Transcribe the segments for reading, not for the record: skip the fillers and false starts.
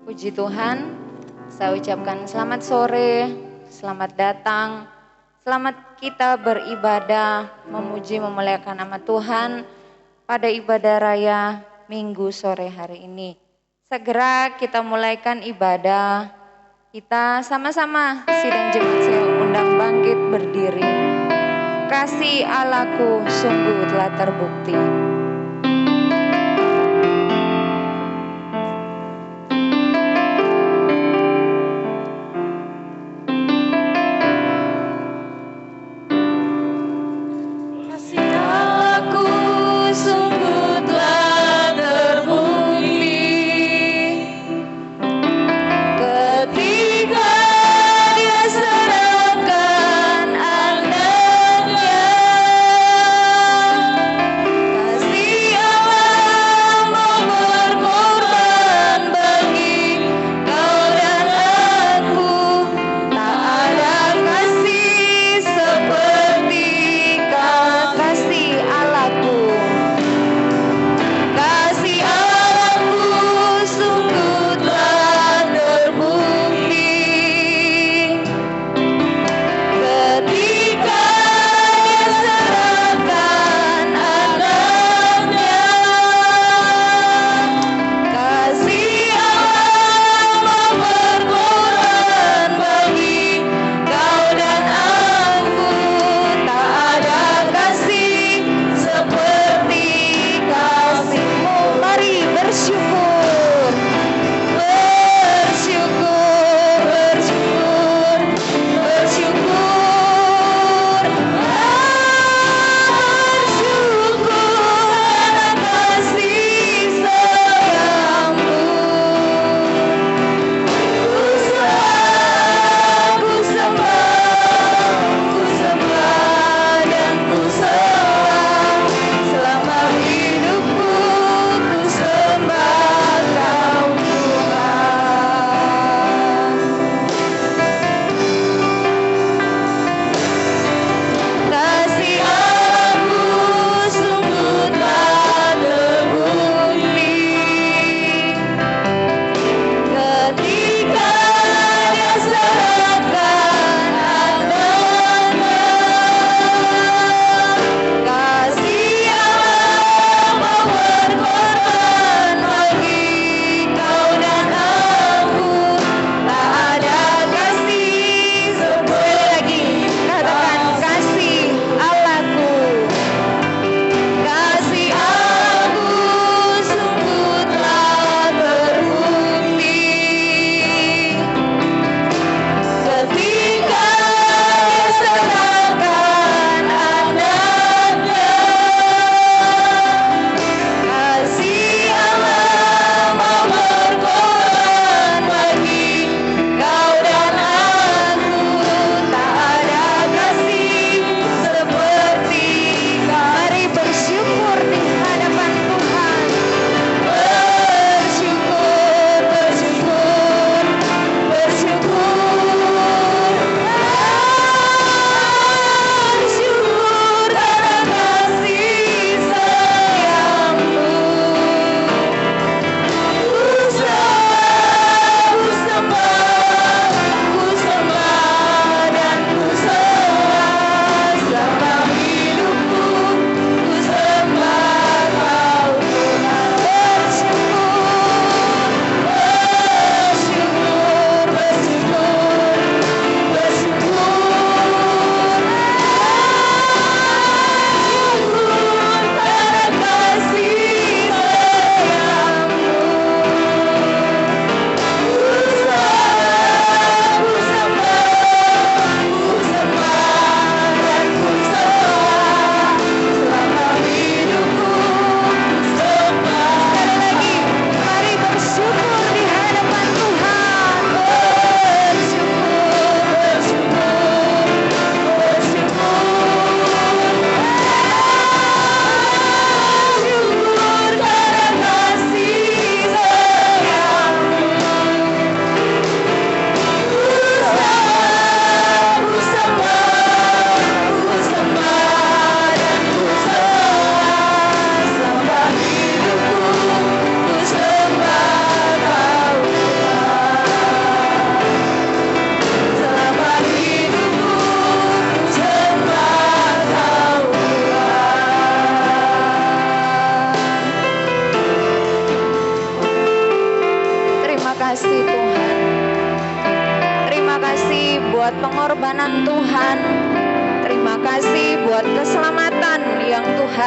Puji Tuhan, saya ucapkan selamat sore, selamat datang, selamat kita beribadah, memuji memuliakan nama Tuhan pada ibadah raya Minggu sore hari ini. Segera kita mulaikan ibadah, kita sama-sama sidang jemaat saya undang bangkit berdiri. Kasih Allahku sungguh telah terbukti.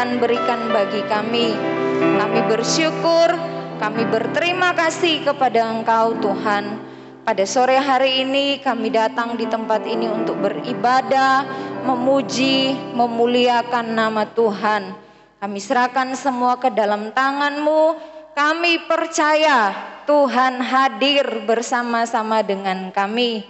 Tuhan berikan bagi kami. Kami bersyukur, kami berterima kasih kepada Engkau Tuhan. Pada sore hari ini kami datang di tempat ini untuk beribadah, memuji, memuliakan nama Tuhan. Kami serahkan semua ke dalam tangan-Mu. Kami percaya Tuhan hadir bersama-sama dengan kami.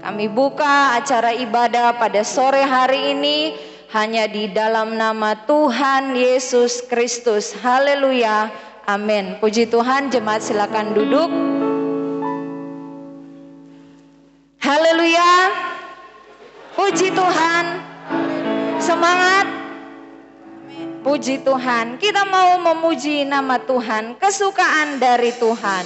Kami buka acara ibadah pada sore hari ini hanya di dalam nama Tuhan Yesus Kristus. Haleluya. Amin. Puji Tuhan, jemaat silakan duduk. Haleluya. Puji Tuhan. Semangat. Puji Tuhan. Kita mau memuji nama Tuhan, kesukaan dari Tuhan.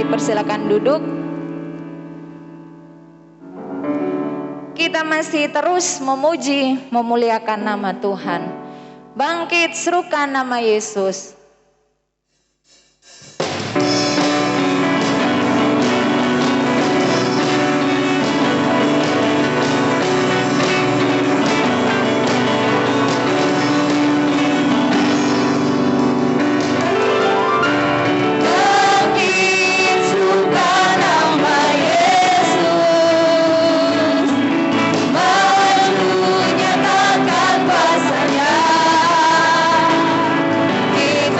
dipersilakan duduk. Kita masih terus memuji, memuliakan nama Tuhan. Bangkit, serukan nama Yesus. Kita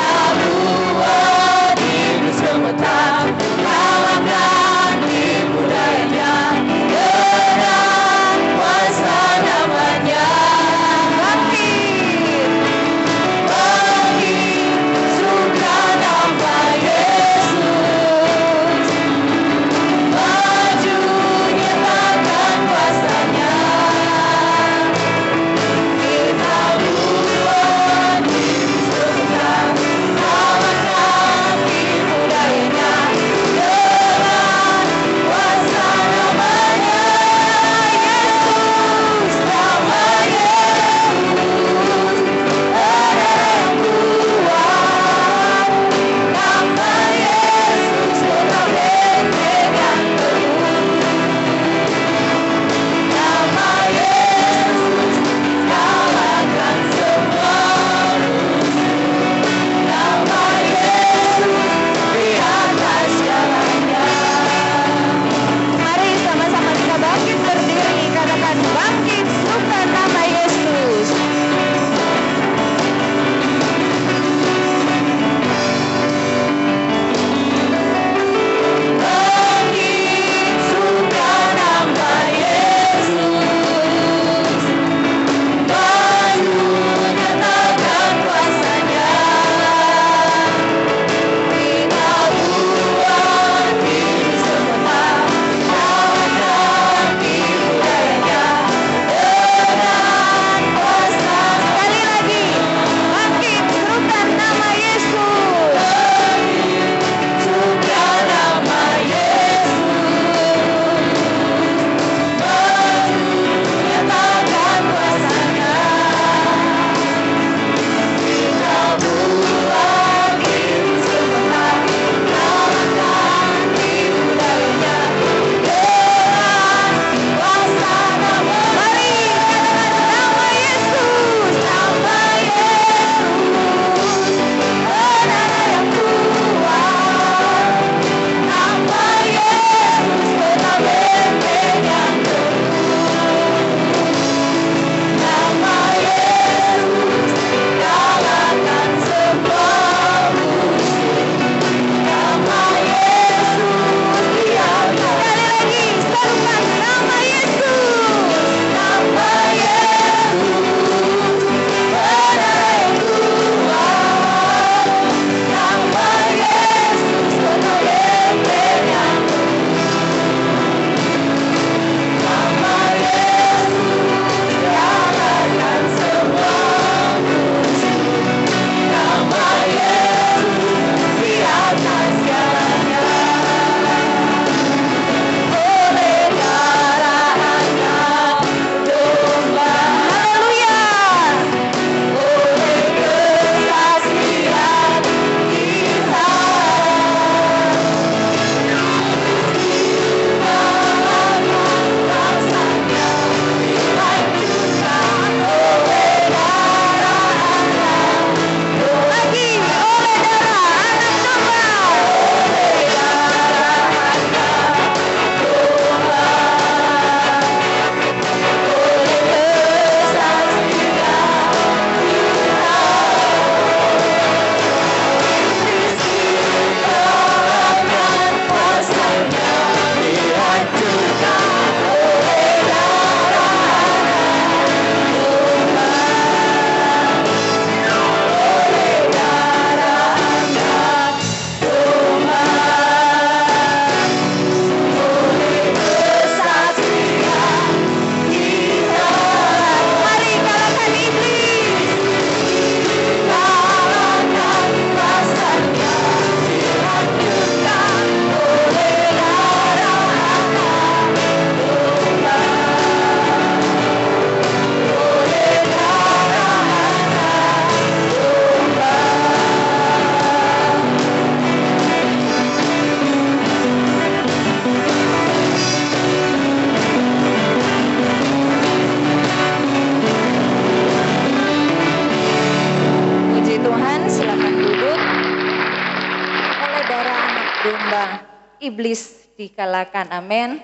iblis dikalahkan. Amin.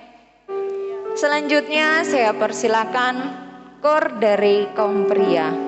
Selanjutnya saya persilakan kor dari kaum pria.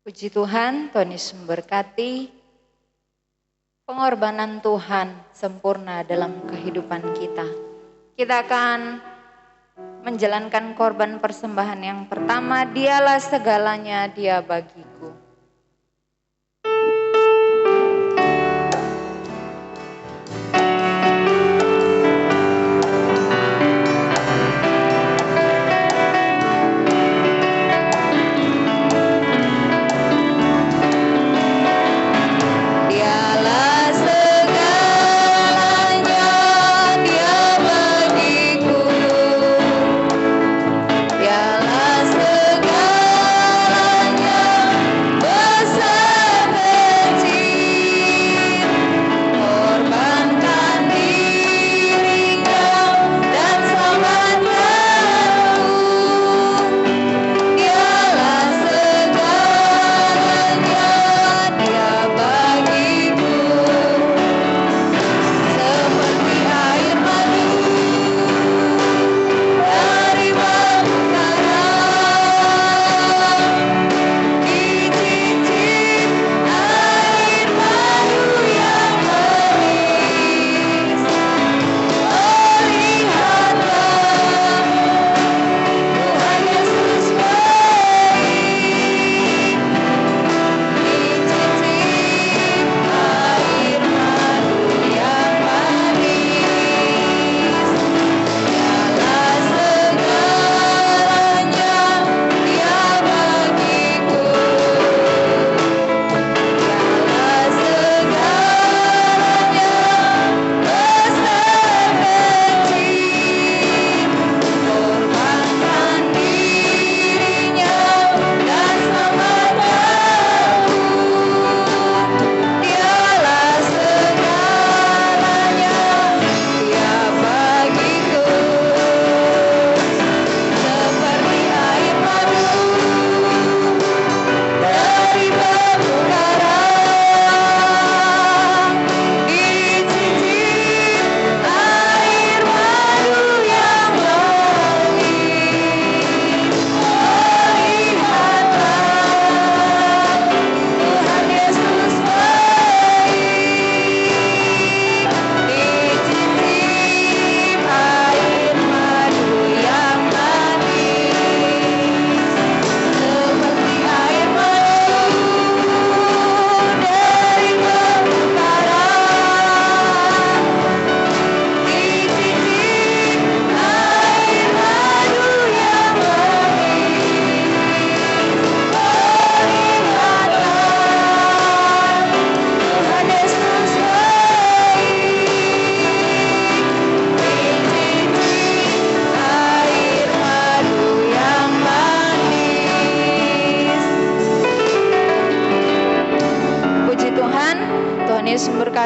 Puji Tuhan, Tuhan Yesus memberkati. Pengorbanan Tuhan sempurna dalam kehidupan kita. Kita akan menjalankan korban persembahan yang pertama, dialah segalanya, dia bagiku.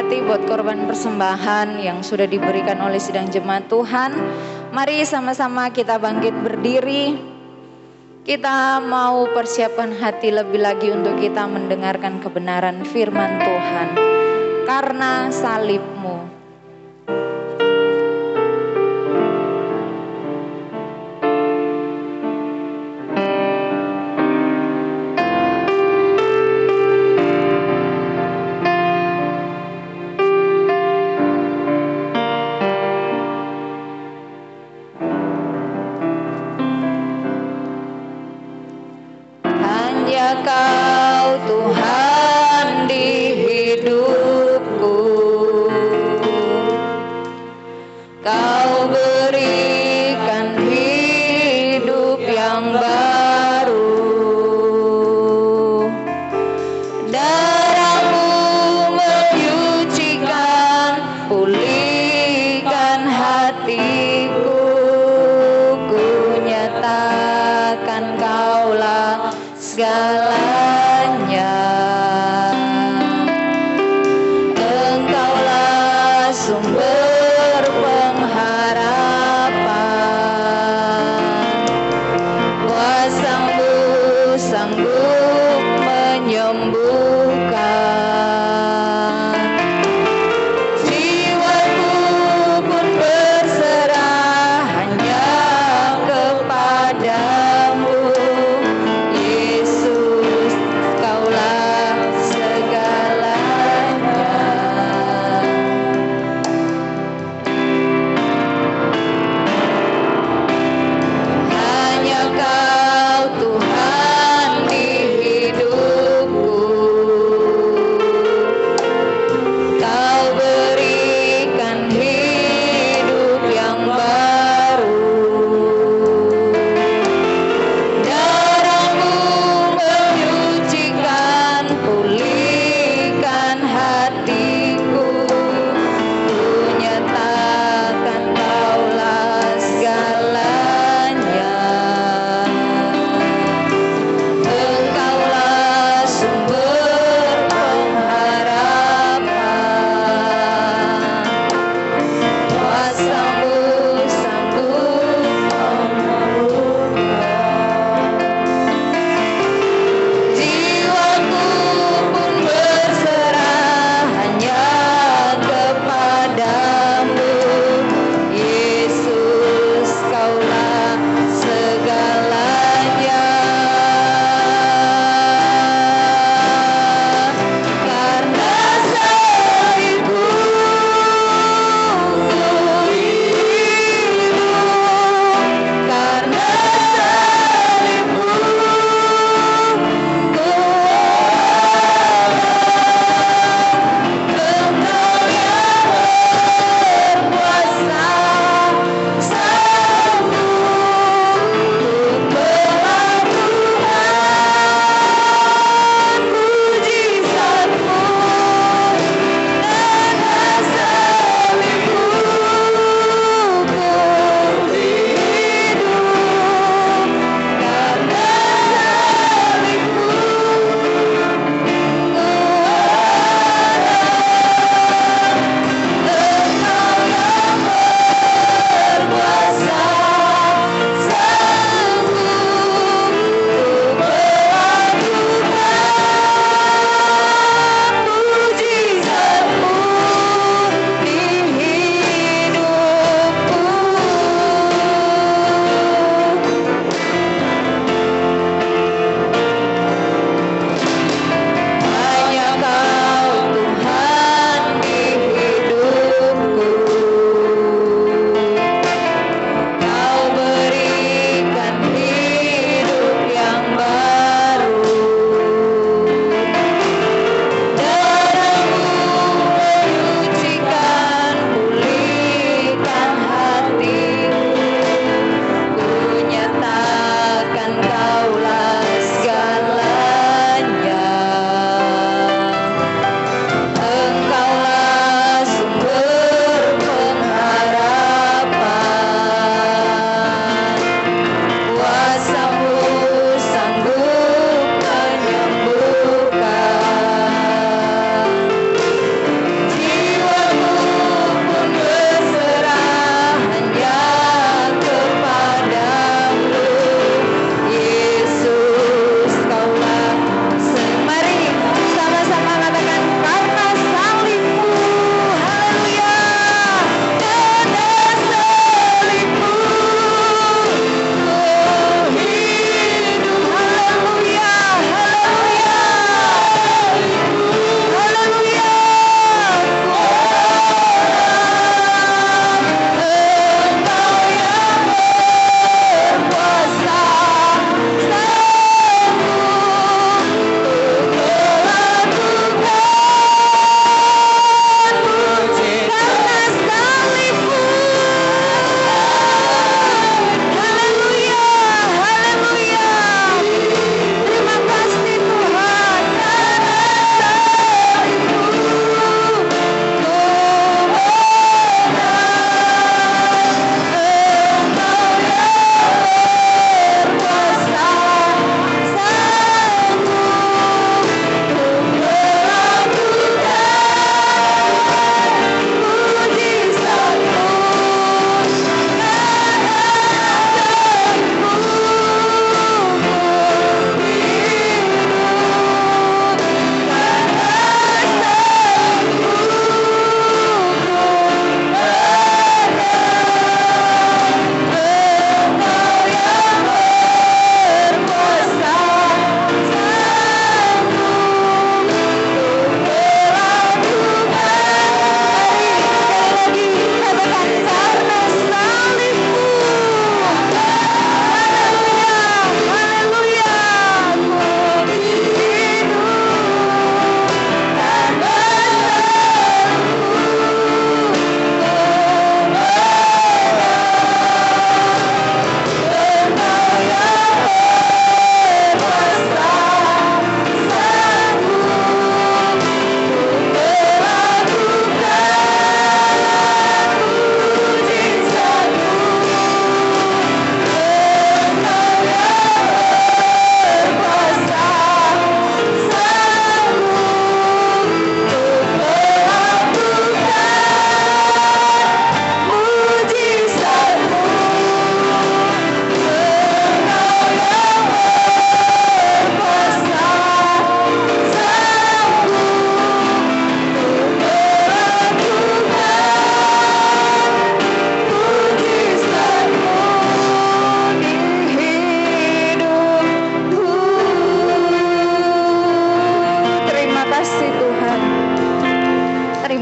Buat korban persembahan yang sudah diberikan oleh sidang jemaat Tuhan. Mari sama-sama kita bangkit berdiri. Kita mau persiapkan hati lebih lagi untuk kita mendengarkan kebenaran firman Tuhan. Karena salib-Mu. Kau Tuhan di hidupku.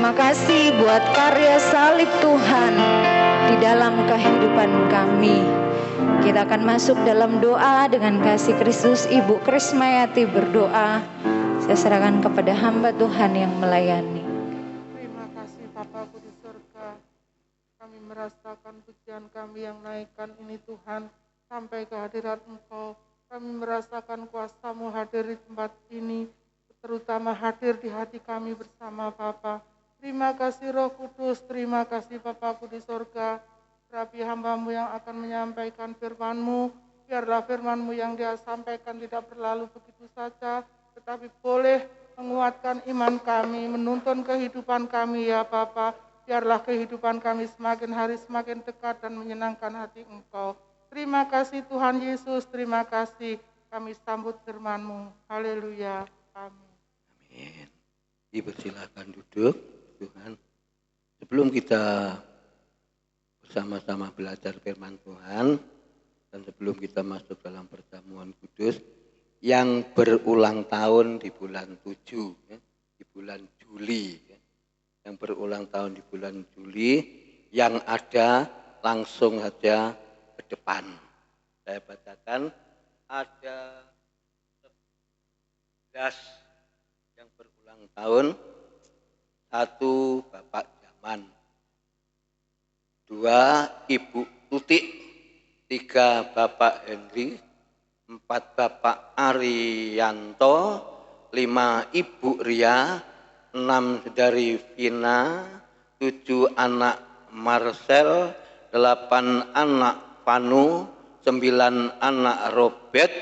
Terima kasih buat karya salib Tuhan di dalam kehidupan kami. Kita akan masuk dalam doa dengan kasih Kristus. Ibu Krismayati berdoa. Saya serahkan kepada hamba Tuhan yang melayani. Terima kasih Bapa-Ku di surga. Kami merasakan pujian kami yang naikkan ini Tuhan sampai ke hadirat Engkau. Kami merasakan kuasa-Mu hadir di tempat ini, terutama hadir di hati kami bersama Bapa. Terima kasih Roh Kudus, terima kasih Bapa-Ku di surga. Rabi hamba-Mu yang akan menyampaikan firman-Mu, biarlah firman-Mu yang Dia sampaikan tidak berlalu begitu saja, tetapi boleh menguatkan iman kami, menuntun kehidupan kami ya Bapa. Biarlah kehidupan kami semakin hari semakin dekat dan menyenangkan hati Engkau. Terima kasih Tuhan Yesus, terima kasih. Kami sambut firman-Mu. Haleluya. Amin. Amin. Dipersilakan duduk Tuhan. Sebelum kita bersama-sama belajar firman Tuhan dan sebelum kita masuk dalam perjamuan kudus yang berulang tahun di bulan 7, di bulan Juli, yang berulang tahun di bulan Juli, yang ada langsung saja ke depan. Saya bacakan ada 11 yang berulang tahun. 1 Bapak Zaman, 2 Ibu Tuti, 3 Bapak Henry, 4 Bapak Arianto, 5 Ibu Ria, 6 Saudari Vina, 7 anak Marcel, 8 anak Vanu, 9 anak Robert,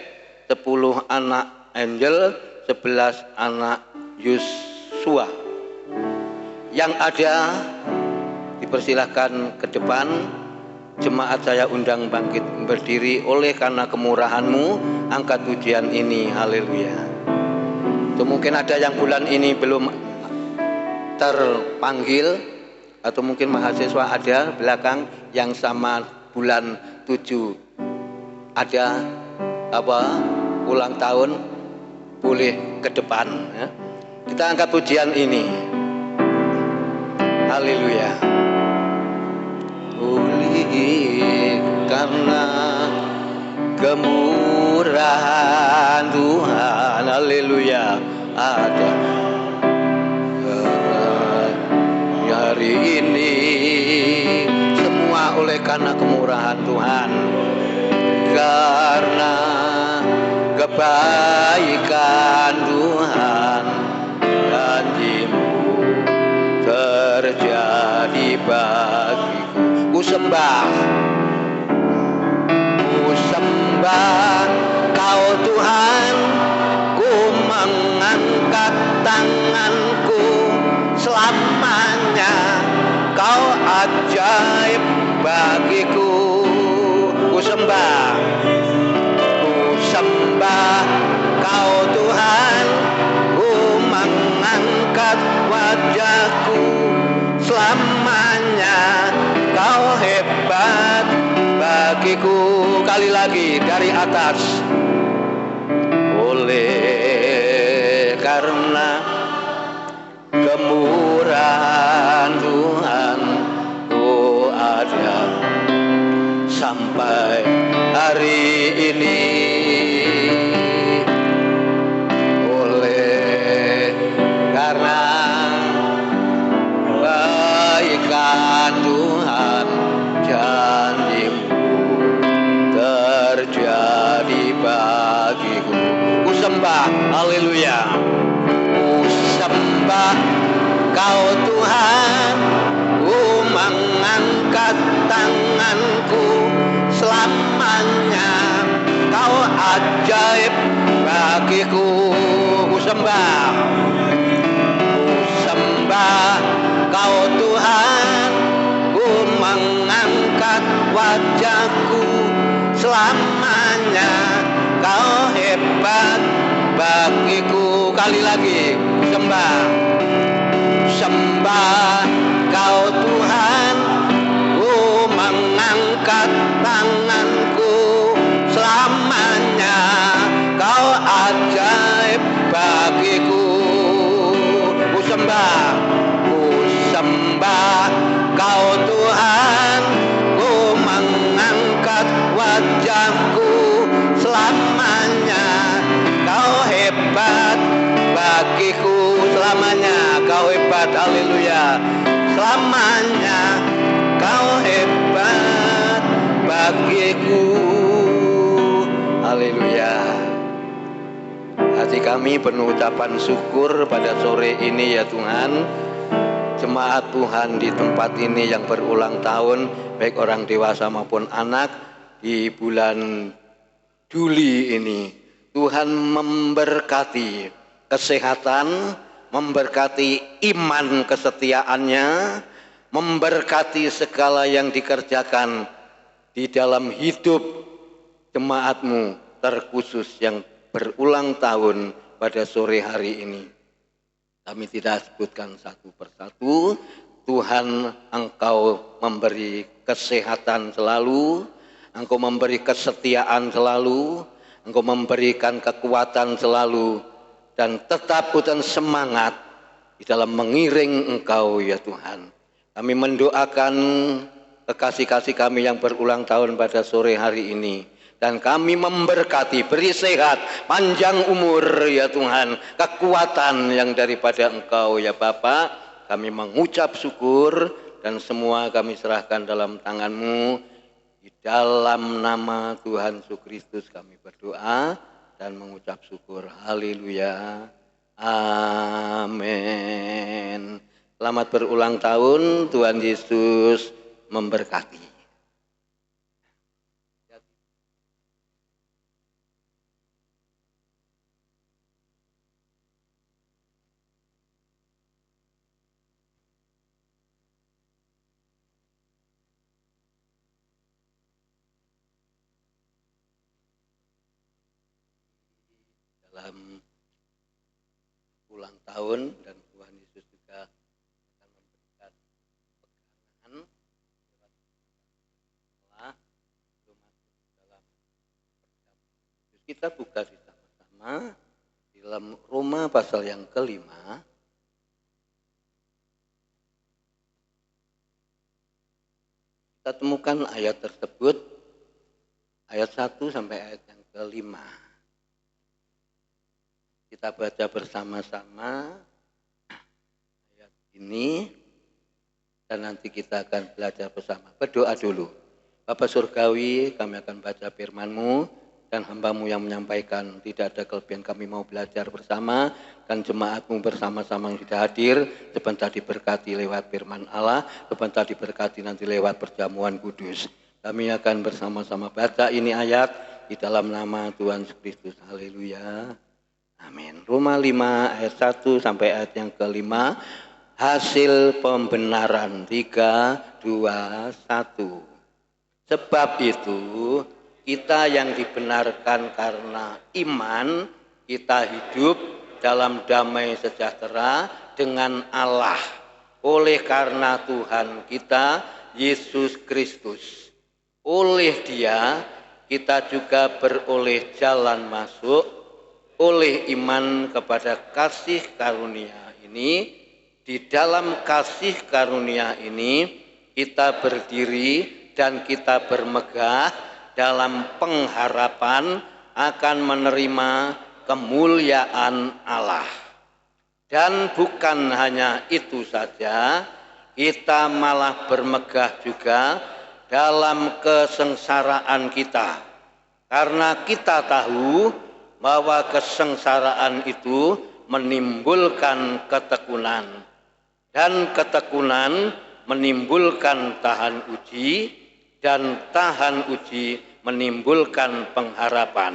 10 anak Angel, 11 anak Yosua. Yang ada dipersilahkan ke depan. Jemaat saya undang bangkit berdiri. Oleh karena kemurahan-Mu, angkat pujian ini. Haleluya. Itu mungkin ada yang bulan ini belum terpanggil, atau mungkin mahasiswa ada belakang yang sama bulan 7 ada ulang tahun, boleh ke depan ya. Kita angkat pujian ini. Haleluya. Oleh karena kemurahan Tuhan, haleluya, ada hari ini, semua oleh karena kemurahan Tuhan, karena kebaikan Tuhan, janji-Mu terjadi bagiku. Ku sembah Kau Tuhan. Ku mengangkat tanganku, selamanya Kau ajaib bagiku. Ku sembah Kau Tuhan. Ku mengangkat wajahku, selamanya Kau hebat bagiku. Kali lagi dari atas. Oleh karena kemurahan Tuhan, Ku ada sampai hari ini. Oleh karena kebaikan Tuhan, janji-Mu terjadi bagiku. Ku sembah, haleluya. Ku sembah Kau Tuhan. Ku mengangkat tanganku, selamanya Kau ajaib bagiku. Ku sembah Kau Tuhan. Ku mengangkat wajahku, selamanya Kau hebat bagiku. Kali lagi, sembah Kau Tuhan. Ku mengangkat tanganku, selamanya Kau ajaib bagiku. Ku sembah hebat, haleluya. Selamanya kau hebat bagiku, haleluya. Hati kami penuh ucapan syukur pada sore ini ya Tuhan. Jemaat Tuhan di tempat ini yang berulang tahun, baik orang dewasa maupun anak, di bulan Juli ini, Tuhan memberkati kesehatan, memberkati iman kesetiaannya, memberkati segala yang dikerjakan di dalam hidup jemaatmu, terkhusus yang berulang tahun pada sore hari ini. Kami tidak sebutkan satu persatu. Tuhan, Engkau memberi kesehatan selalu, Engkau memberi kesetiaan selalu, Engkau memberikan kekuatan selalu, dan tetap dan semangat di dalam mengiring Engkau ya Tuhan. Kami mendoakan kekasih-kasih kami yang berulang tahun pada sore hari ini. Dan kami memberkati, beri sehat, panjang umur ya Tuhan, kekuatan yang daripada Engkau ya Bapa. Kami mengucap syukur dan semua kami serahkan dalam tangan-Mu. Di dalam nama Tuhan Yesus Kristus kami berdoa dan mengucap syukur. Haleluya. Amin. Selamat berulang tahun, Tuhan Yesus memberkati. Dalam ulang tahun dan Tuhan Yesus juga akan memberikan pegangan setelah dalam perjamuan. Kita buka sama-sama di dalam Roma pasal yang kelima. Kita temukan ayat tersebut, ayat 1 sampai ayat yang kelima. Kita baca bersama-sama ayat ini dan nanti kita akan belajar bersama. Berdoa dulu. Bapa Surgawi, kami akan baca firman-Mu dan hamba-Mu yang menyampaikan. Tidak ada kelebihan, kami mau belajar bersama dan jemaat-Mu bersama-sama yang sudah hadir. Sebentar diberkati lewat firman Allah, sebentar diberkati nanti lewat perjamuan kudus. Kami akan bersama-sama baca ini ayat di dalam nama Tuhan Yesus Kristus. Haleluya. Amin. Roma 5 ayat 1 sampai ayat yang kelima. Hasil pembenaran 3, 2, 1. Sebab itu kita yang dibenarkan karena iman, kita hidup dalam damai sejahtera dengan Allah oleh karena Tuhan kita Yesus Kristus. Oleh Dia kita juga beroleh jalan masuk oleh iman kepada kasih karunia ini. Di dalam kasih karunia ini kita berdiri dan kita bermegah dalam pengharapan akan menerima kemuliaan Allah. Dan bukan hanya itu saja, kita malah bermegah juga dalam kesengsaraan kita. Karena kita tahu bahwa kesengsaraan itu menimbulkan ketekunan, dan ketekunan menimbulkan tahan uji, dan tahan uji menimbulkan pengharapan.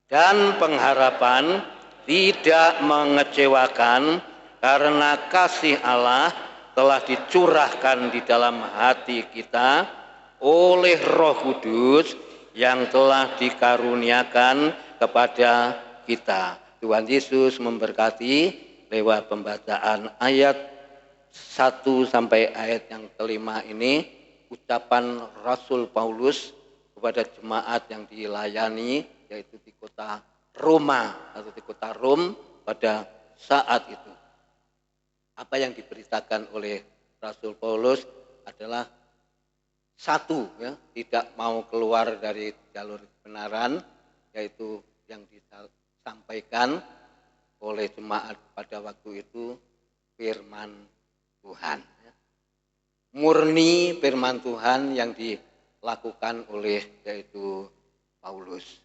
Dan pengharapan tidak mengecewakan karena kasih Allah telah dicurahkan di dalam hati kita oleh Roh Kudus yang telah dikaruniakan kepada kita. Tuhan Yesus memberkati lewat pembacaan ayat 1 sampai ayat yang kelima ini, ucapan Rasul Paulus kepada jemaat yang dilayani, yaitu di kota Roma atau di kota Rom pada saat itu. Apa yang diberitakan oleh Rasul Paulus adalah satu, ya, tidak mau keluar dari jalur kebenaran, yaitu yang disampaikan oleh jemaat pada waktu itu, firman Tuhan. Murni firman Tuhan yang dilakukan oleh yaitu Paulus.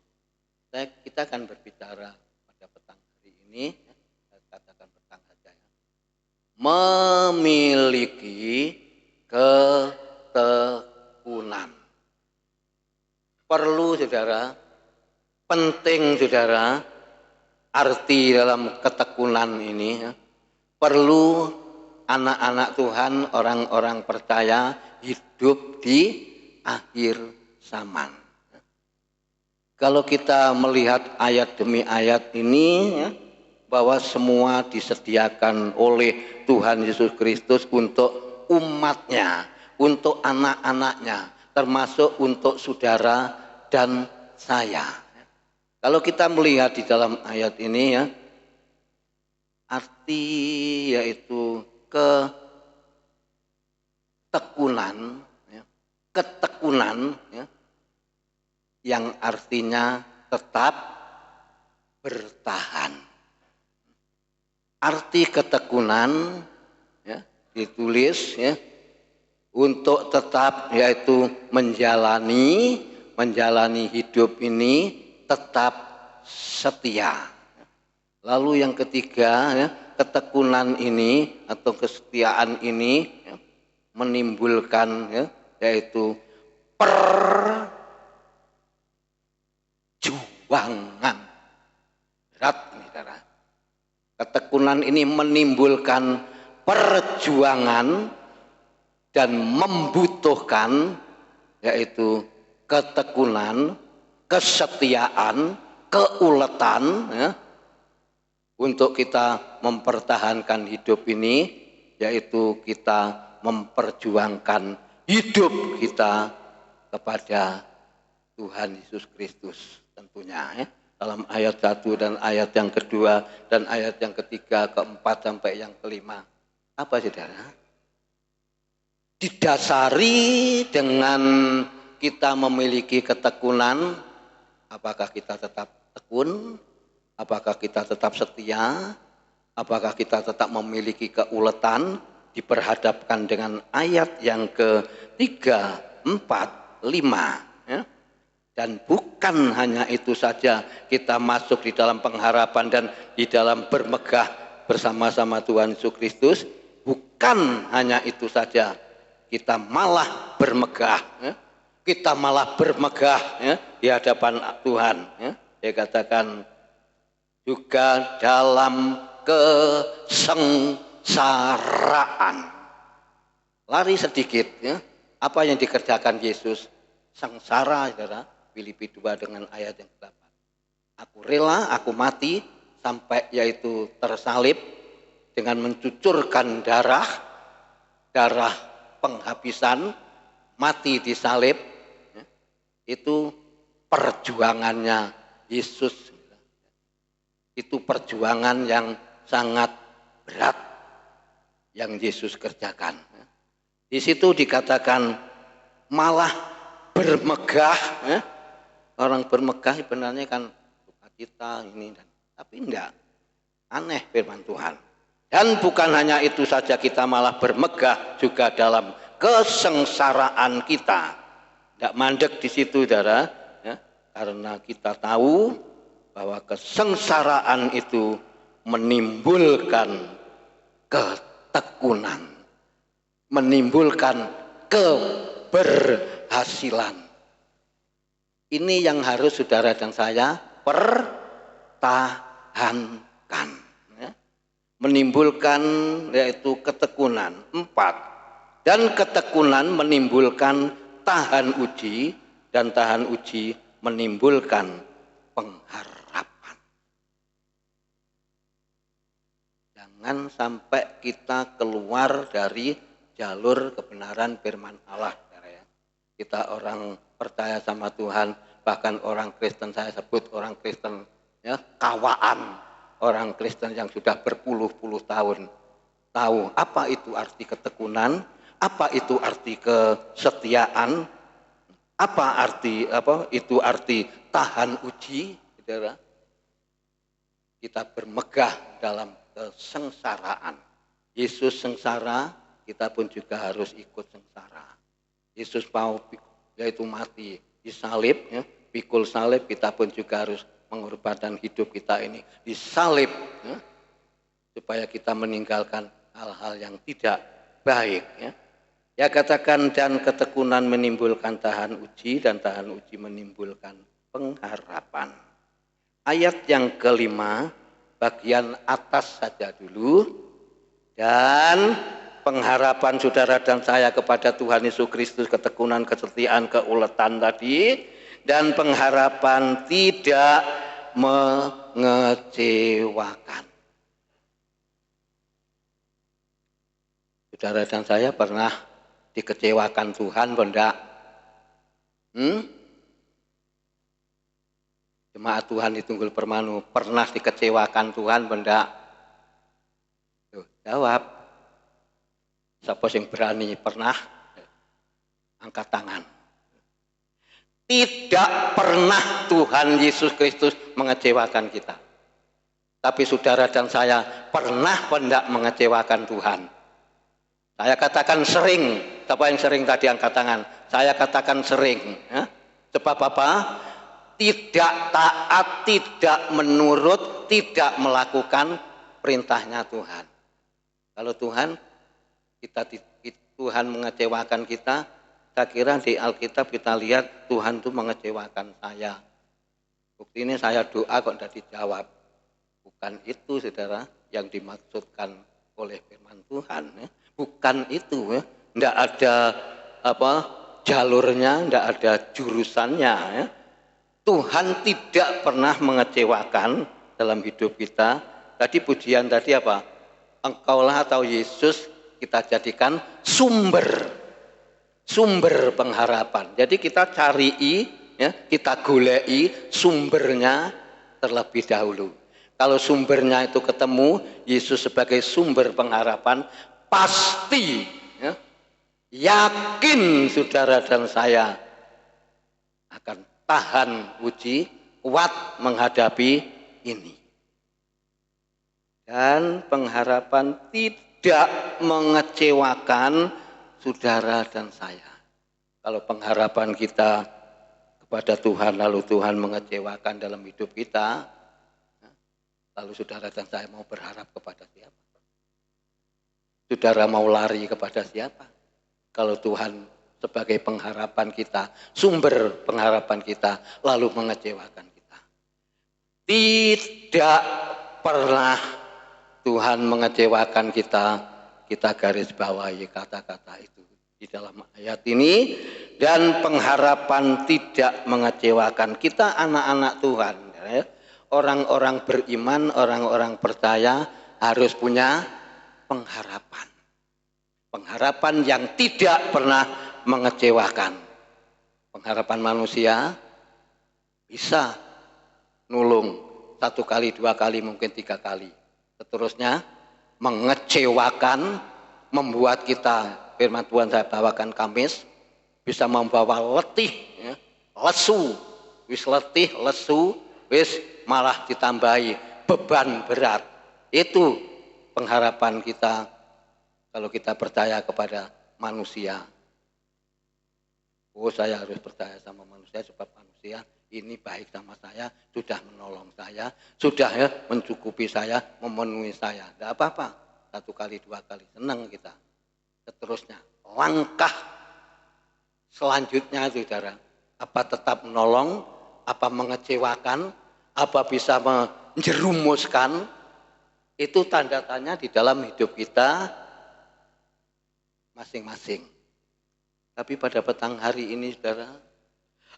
Kita akan berbicara pada petang hari ini, saya katakan petang saja ya. Memiliki ketekunan. Perlu saudara, penting saudara, arti dalam ketekunan ini ya. Perlu anak-anak Tuhan, orang-orang percaya hidup di akhir zaman. Kalau kita melihat ayat demi ayat ini ya, bahwa semua disediakan oleh Tuhan Yesus Kristus untuk umatnya, untuk anak-anaknya, termasuk untuk saudara dan saya. Kalau kita melihat di dalam ayat ini ya, arti yaitu ketekunan ya, yang artinya tetap bertahan. Arti ketekunan ya, ditulis ya, untuk tetap yaitu menjalani hidup ini tetap setia. Lalu yang ketiga ya, ketekunan ini atau kesetiaan ini ya, menimbulkan ya, yaitu perjuangan. Berat ini saudara. Ketekunan ini menimbulkan perjuangan dan membutuhkan yaitu ketekunan, kesetiaan, keuletan ya, untuk kita mempertahankan hidup ini, yaitu kita memperjuangkan hidup kita kepada Tuhan Yesus Kristus tentunya ya. Dalam ayat 1 dan ayat yang kedua dan ayat yang ketiga, keempat sampai yang kelima. Apa saudara? Didasari dengan kita memiliki ketekunan, apakah kita tetap tekun? Apakah kita tetap setia? Apakah kita tetap memiliki keuletan? Diperhadapkan dengan ayat yang ke-3, 4, 5 ya. Dan bukan hanya itu saja kita masuk di dalam pengharapan dan di dalam bermegah bersama-sama Tuhan Yesus Kristus. Bukan hanya itu saja, kita malah bermegah ya. Kita malah bermegah ya, di hadapan Tuhan ya. Dia katakan juga dalam kesengsaraan. Lari sedikit ya. Apa yang dikerjakan Yesus? Sengsara saudara. Filipi 2 dengan ayat yang ke-8. Aku rela, aku mati sampai yaitu tersalib dengan mencucurkan darah penghabisan, mati disalib. Ya. Itu perjuangannya Yesus. Itu perjuangan yang sangat berat yang Yesus kerjakan. Di situ dikatakan malah bermegah. Ya. Orang bermegah sebenarnya kan sukacita ini, tapi enggak. Aneh firman Tuhan. Dan bukan hanya itu saja, kita malah bermegah juga dalam kesengsaraan kita. Enggak mandek di situ saudara. Ya. Karena kita tahu bahwa kesengsaraan itu menimbulkan ketekunan, menimbulkan keberhasilan. Ini yang harus saudara dan saya pertahankan. Ya. Menimbulkan yaitu ketekunan. 4. Dan ketekunan menimbulkan tahan uji, dan tahan uji menimbulkan pengharapan. Jangan sampai kita keluar dari jalur kebenaran firman Allah. Kita orang percaya sama Tuhan, bahkan orang Kristen, saya sebut orang Kristen ya, kawaan orang Kristen yang sudah berpuluh-puluh tahun tahu apa itu arti ketekunan, apa itu arti kesetiaan, itu arti tahan uji, saudara. Kita bermegah dalam kesengsaraan. Yesus sengsara, kita pun juga harus ikut sengsara. Yesus mau yaitu mati disalib, ya, pikul salib, kita pun juga harus mengorbankan hidup kita ini disalib, ya, supaya kita meninggalkan hal-hal yang tidak baik. Ya. Ya katakan, dan ketekunan menimbulkan tahan uji, dan tahan uji menimbulkan pengharapan. Ayat yang kelima, bagian atas saja dulu. Dan pengharapan saudara dan saya kepada Tuhan Yesus Kristus, ketekunan, kesetiaan, keuletan tadi, dan pengharapan tidak mengecewakan. Saudara dan saya pernah dikecewakan Tuhan, benda? Jemaat Tuhan di Tunggul Permanu pernah dikecewakan Tuhan, benda? Jawab. Siapa yang berani pernah? Angkat tangan. Tidak pernah Tuhan Yesus Kristus mengecewakan kita. Tapi saudara dan saya pernah hendak mengecewakan Tuhan. Saya katakan sering. Siapa yang sering tadi angkat tangan? Saya katakan sering. Ya. Sebab apa? Tidak taat, tidak menurut, tidak melakukan perintahnya Tuhan. Kalau Tuhan mengecewakan kita, saya kira di Alkitab kita lihat Tuhan itu mengecewakan saya. Bukti ini saya doa kok tidak dijawab. Bukan itu saudara yang dimaksudkan oleh firman Tuhan. Ya. Bukan itu, ya. Tidak ada jalurnya, tidak ada jurusannya. Ya. Tuhan tidak pernah mengecewakan dalam hidup kita. Tadi pujian tadi apa? Engkaulah atau Yesus kita jadikan sumber pengharapan. Jadi kita cari, ya, kita golei sumbernya terlebih dahulu. Kalau sumbernya itu ketemu, Yesus sebagai sumber pengharapan, pasti, ya, yakin saudara dan saya akan tahan uji, kuat menghadapi ini. Dan pengharapan tidak mengecewakan saudara dan saya. Kalau pengharapan kita kepada Tuhan lalu Tuhan mengecewakan dalam hidup kita, lalu saudara dan saya mau berharap kepada siapa? Saudara mau lari kepada siapa? Kalau Tuhan sebagai pengharapan kita, sumber pengharapan kita, lalu mengecewakan kita. Tidak pernah Tuhan mengecewakan kita, kita garis bawahi kata-kata itu di dalam ayat ini. Dan pengharapan tidak mengecewakan kita, anak-anak Tuhan, ya. Orang-orang beriman, orang-orang percaya harus punya pengharapan. Pengharapan yang tidak pernah mengecewakan. Pengharapan manusia bisa nulung 1 kali, 2 kali, mungkin 3 kali. Seterusnya mengecewakan, membuat kita, firman Tuhan saya bawakan Kamis, bisa membawa letih, ya, lesu, wis letih, lesu, wis malah ditambahi beban berat. Itu pengharapan kita kalau kita percaya kepada manusia. Oh, saya harus percaya sama manusia sebab manusia ini baik sama saya, sudah menolong saya, sudah, ya, mencukupi saya, memenuhi saya. Tidak apa-apa, 1 kali, 2 kali, senang kita. Seterusnya, langkah selanjutnya saudara, apa tetap menolong, apa mengecewakan, apa bisa menjerumuskan, itu tanda tanya di dalam hidup kita masing-masing. Tapi pada petang hari ini saudara,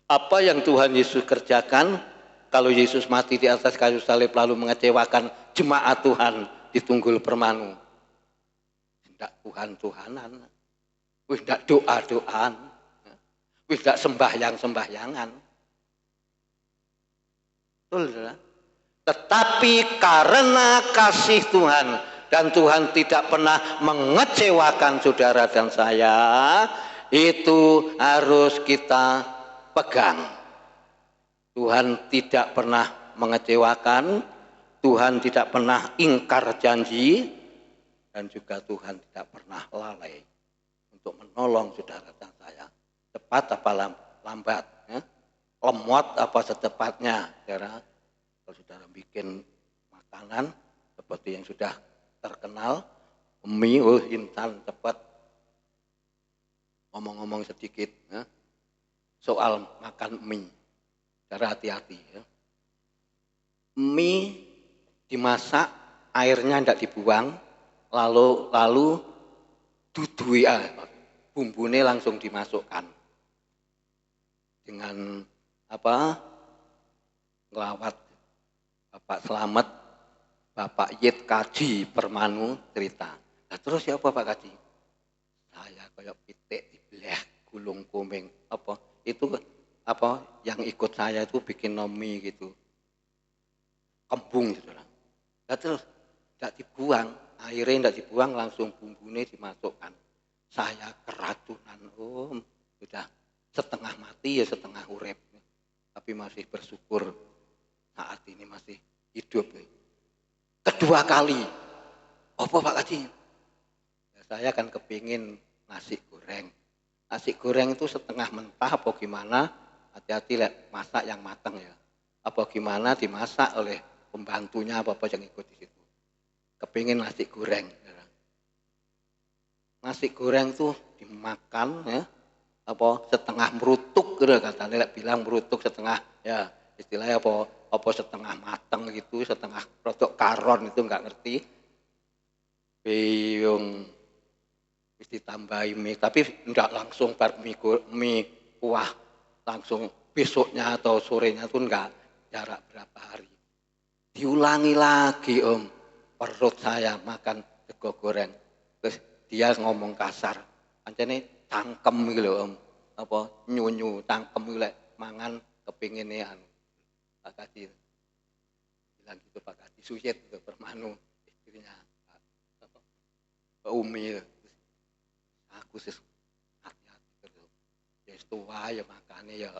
apa yang Tuhan Yesus kerjakan kalau Yesus mati di atas kayu salib lalu mengecewakan jemaat Tuhan di Tunggul Permanu? Tidak Tuhan-Tuhanan, tidak doa-doaan, tidak sembahyang-sembahyangan. Betul, saudara? Tetapi karena kasih Tuhan dan Tuhan tidak pernah mengecewakan saudara dan saya, itu harus kita pegang. Tuhan tidak pernah mengecewakan, Tuhan tidak pernah ingkar janji, dan juga Tuhan tidak pernah lalai untuk menolong saudara dan saya. Cepat apa lambat, ya? Lemot apa secepatnya, saudara. Kalau saudara bikin makanan seperti yang sudah terkenal, mie, instan cepat. Ngomong-ngomong sedikit, ya, soal makan mie, saudara hati-hati. Ya. Mie dimasak, airnya tidak dibuang, lalu dudui, bumbunya langsung dimasukkan dengan ngelawat Bapak Slamet, Bapak Yit Kaji Permanu cerita. Nah, terus siapa Pak Kaji? Saya kayak pitik dibelah gulung komeng. Yang ikut saya itu bikin nomi gitu. Kembung gitu lah. Nah, terus tidak dibuang, airnya tidak dibuang, langsung bumbunya dimasukkan. Saya keracunan, sudah setengah mati ya setengah urip. Tapi masih bersyukur saat ini masih hidup. Kedua kali, apa Pak Kaji? Ya, saya kan kepingin nasi goreng. Nasi goreng itu setengah mentah apa gimana? Hati-hati masak yang matang ya. Apa gimana dimasak oleh pembantunya apa yang ikut di situ. Kepingin nasi goreng. Nasi goreng tuh dimakan ya. Setengah merutuk gitu katanya bilang merutuk setengah ya istilahnya apa setengah matang gitu, setengah produk karon itu enggak ngerti. Bingung. Wis ditambahi mie, tapi enggak langsung mie kuah langsung besoknya atau sorenya tuh enggak, jarak berapa hari. Diulangi lagi perut saya makan sego goreng. Terus dia ngomong kasar, pancene cangkem gitu loh nyunyu cangkem gitu mangan kepinginnya Pak Kaji bilang gitu Pak Kaji Suyet itu Permanu istrinya Pak Umi aku sih hati-hati terus ya tua ya makannya ya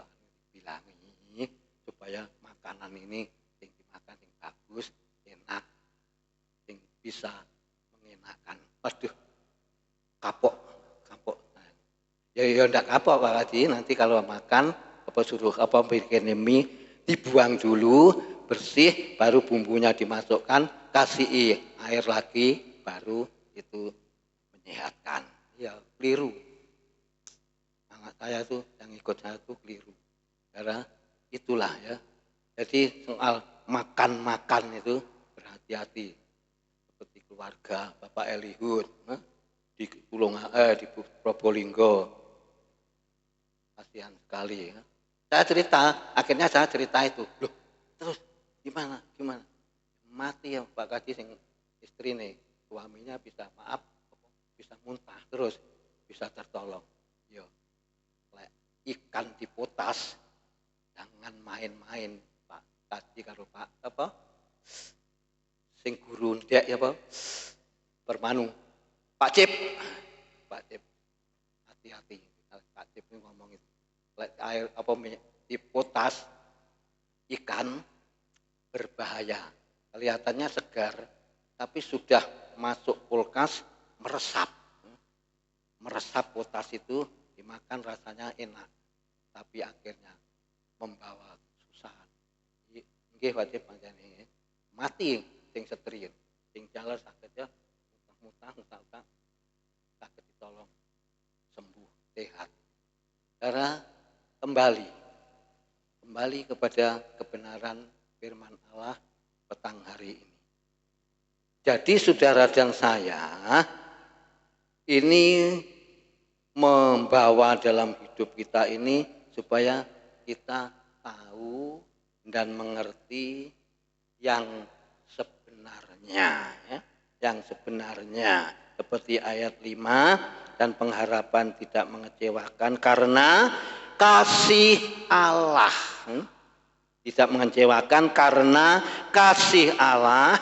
bilangi supaya makanan ini yang dimakan yang bagus enak yang bisa mengenakan. Aduh kapok ya enggak kapok Pak Kaji, nanti kalau makan suruh bikin mie dibuang dulu bersih baru bumbunya dimasukkan, kasih air lagi baru itu menyehatkan. Ya keliru. Anak saya tuh yang ikut saya tuh keliru. Karena itulah ya. Jadi soal makan itu berhati-hati. Seperti keluarga Bapak Elihud di Probolinggo. Kasihan sekali ya. Akhirnya saya cerita itu. Loh, terus gimana? Mati ya Pak Kaji sing istri nih, suaminya bisa muntah terus bisa tertolong. Yo. Ikan dipotas jangan main-main Pak Kaji karo Pak sing guru ndek ya Pak Permanu. Pak Cip. Hati-hati. Pak Cip ini ngomong itu. Air dipotas ikan berbahaya. Kelihatannya segar, tapi sudah masuk kulkas meresap. Meresap potas itu dimakan rasanya enak, tapi akhirnya membawa kesusahan. Nggih wajib panjenengan mati sing setriin, sing jalan sakit ya muntah sakit ditolong sembuh sehat. Karena kembali kepada kebenaran firman Allah petang hari ini. Jadi saudara dan saya ini membawa dalam hidup kita ini supaya kita tahu dan mengerti yang sebenarnya ya. Yang sebenarnya seperti ayat 5 dan pengharapan tidak mengecewakan karena kasih Allah tidak mengecewakan karena kasih Allah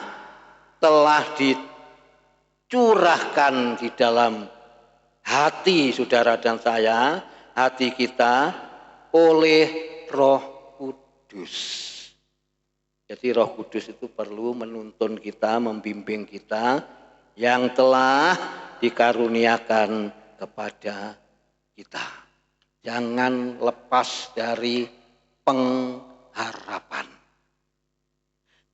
telah dicurahkan di dalam hati saudara dan saya, hati kita oleh Roh Kudus. Jadi Roh Kudus itu perlu menuntun kita, membimbing kita yang telah dikaruniakan kepada kita. Jangan lepas dari pengharapan.